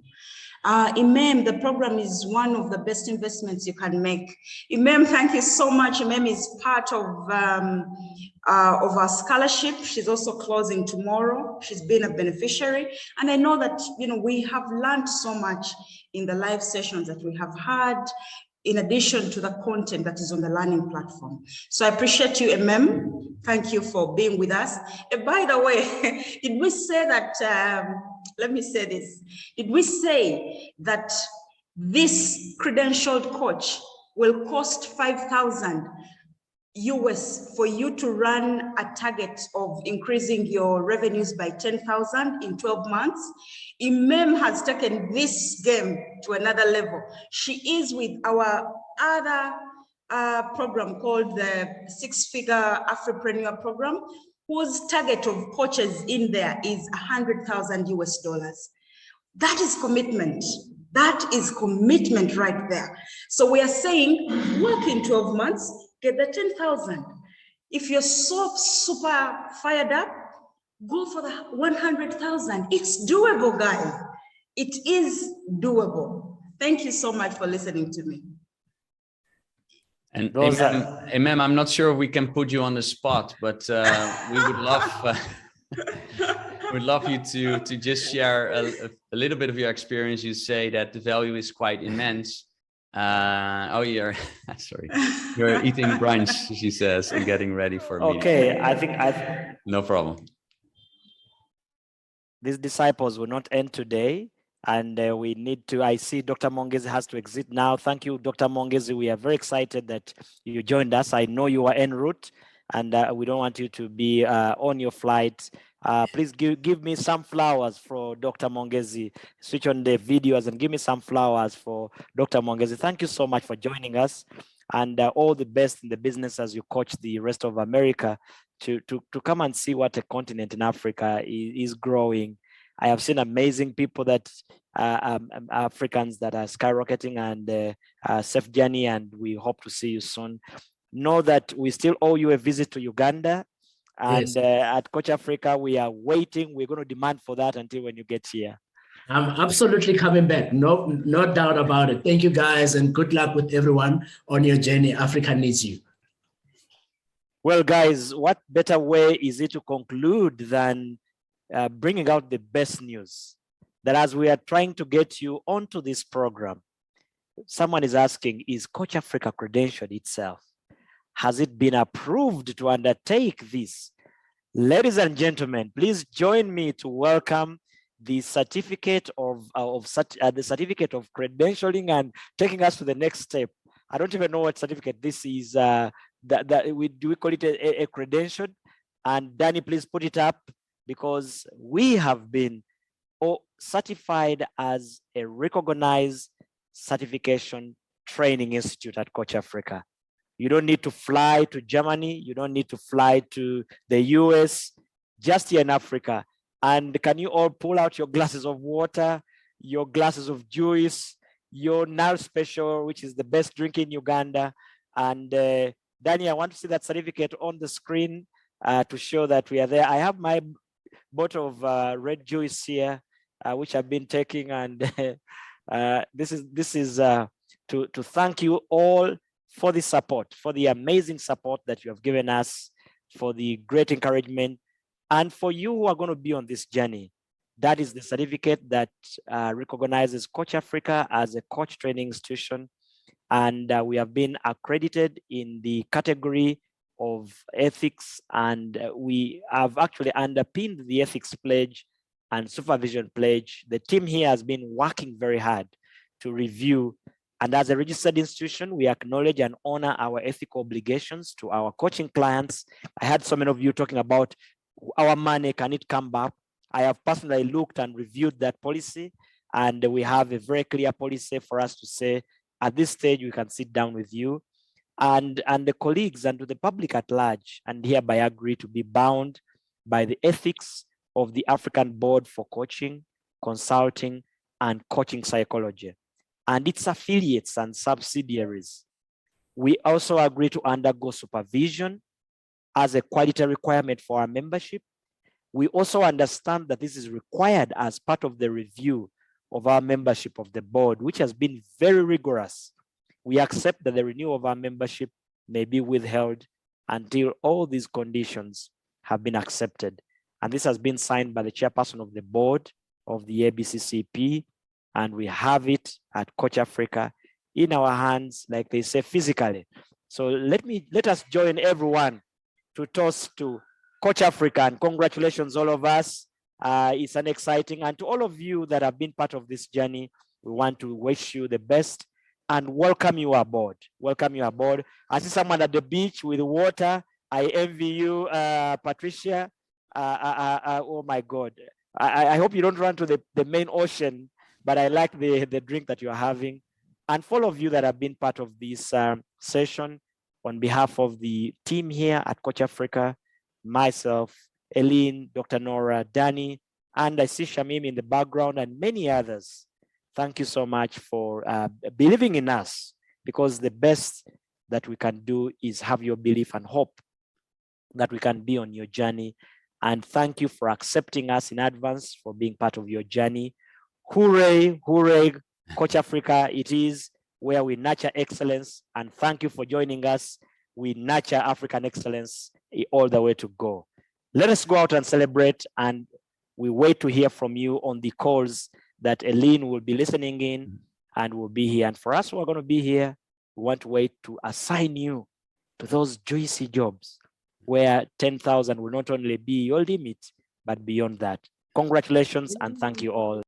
Imam, the program is one of the best investments you can make. Imam, thank you so much. Imam is part of our scholarship. She's also closing tomorrow. She's been a beneficiary. And I know that, we have learned so much in the live sessions that we have had, in addition to the content that is on the learning platform. So I appreciate you, Imam. Thank you for being with us. And by the way, did we say that, let me say this. Did we say that this credentialed coach will cost 5,000 US for you to run a target of increasing your revenues by 10,000 in 12 months? Imam has taken this game to another level. She is with our other program called the Six-Figure Afripreneur Program, whose target of coaches in there is 100,000 US dollars. That is commitment. That is commitment right there. So we are saying, work in 12 months, get the 10,000. If you're so super fired up, go for the 100,000. It's doable, guys. It is doable. Thank you so much for listening to me. And Imam, I'm not sure if we can put you on the spot, but we would love we'd love you to just share a little bit of your experience. You say that the value is quite immense. Oh, you're sorry. You're eating brunch, she says, and getting ready for a meeting. Okay, I think No problem. these disciples will not end today, and we need to. I see Dr. Mongezi has to exit now. Thank you, Dr. Mongezi. We are very excited that you joined us. I know you are en route, and we don't want you to be on your flight. Please give me some flowers for Dr. Mongezi. Switch on the videos and give me some flowers for Dr. Mongezi. Thank you so much for joining us, and all the best in the business as you coach the rest of America to come and see what a continent in Africa is growing. I have seen amazing people that Africans that are skyrocketing, and safe journey, and we hope to see you soon. Know that we still owe you a visit to Uganda, and at Coach Africa, we are waiting. We're going to demand for that until when you get here. I'm absolutely coming back. No doubt about it. Thank you guys, and good luck with everyone on your journey. Africa needs you. Well, guys, what better way is it to conclude than bringing out the best news? That as we are trying to get you onto this program, someone is asking, is Coach Africa credentialed itself? Has it been approved to undertake this? Ladies and gentlemen, please join me to welcome the certificate the certificate of credentialing and taking us to the next step. I don't even know what certificate this is. Do we call it a credential? And Danny, please put it up, because we have been certified as a recognized certification training institute at Coach Africa. You don't need to fly to Germany. You don't need to fly to the US, just here in Africa. And can you all pull out your glasses of water, your glasses of juice, your Nile Special, which is the best drink in Uganda. And Danny, I want to see that certificate on the screen to show that we are there. I have my bottle of red juice here, which I've been taking. And this is to thank you all for the support, for the amazing support that you have given us, for the great encouragement. And for you who are going to be on this journey, that is the certificate that recognizes Coach Africa as a coach training institution. And we have been accredited in the category of ethics, and we have actually underpinned the ethics pledge and supervision pledge. The team here has been working very hard to review. And as a registered institution, we acknowledge and honor our ethical obligations to our coaching clients. I had so many of you talking about our money, can it come back? I have personally looked and reviewed that policy, and we have a very clear policy for us to say, at this stage, we can sit down with you and the colleagues and to the public at large, and hereby agree to be bound by the ethics of the African Board for Coaching, Consulting, and Coaching Psychology, and its affiliates and subsidiaries. We also agree to undergo supervision as a quality requirement for our membership. We also understand that this is required as part of the review of our membership of the board, which has been very rigorous. We accept that the renewal of our membership may be withheld until all these conditions have been accepted. And this has been signed by the chairperson of the board of the ABCCP, and we have it at Coach Africa in our hands, like they say, physically. So let us join everyone to toast to Coach Africa, and congratulations all of us. It's an exciting, and to all of you that have been part of this journey, we want to wish you the best and welcome you aboard. Welcome you aboard. I see someone at the beach with water. I envy you, Patricia. Oh my God. I hope you don't run to the main ocean, but I like the drink that you're having. And for all of you that have been part of this session, on behalf of the team here at Coach Africa, myself, Eileen, Dr. Nora, Danny, and I see Shamim in the background and many others. Thank you so much for believing in us, because the best that we can do is have your belief and hope that we can be on your journey. And thank you for accepting us in advance, for being part of your journey. Hooray, hooray, Coach Africa, it is where we nurture excellence. And thank you for joining us. We nurture African excellence all the way to go. Let us go out and celebrate, and we wait to hear from you on the calls that Eileen will be listening in, and we'll be here. And for us who are going to be here, we want to wait to assign you to those juicy jobs where 10,000 will not only be your limit, but beyond that. Congratulations and thank you all.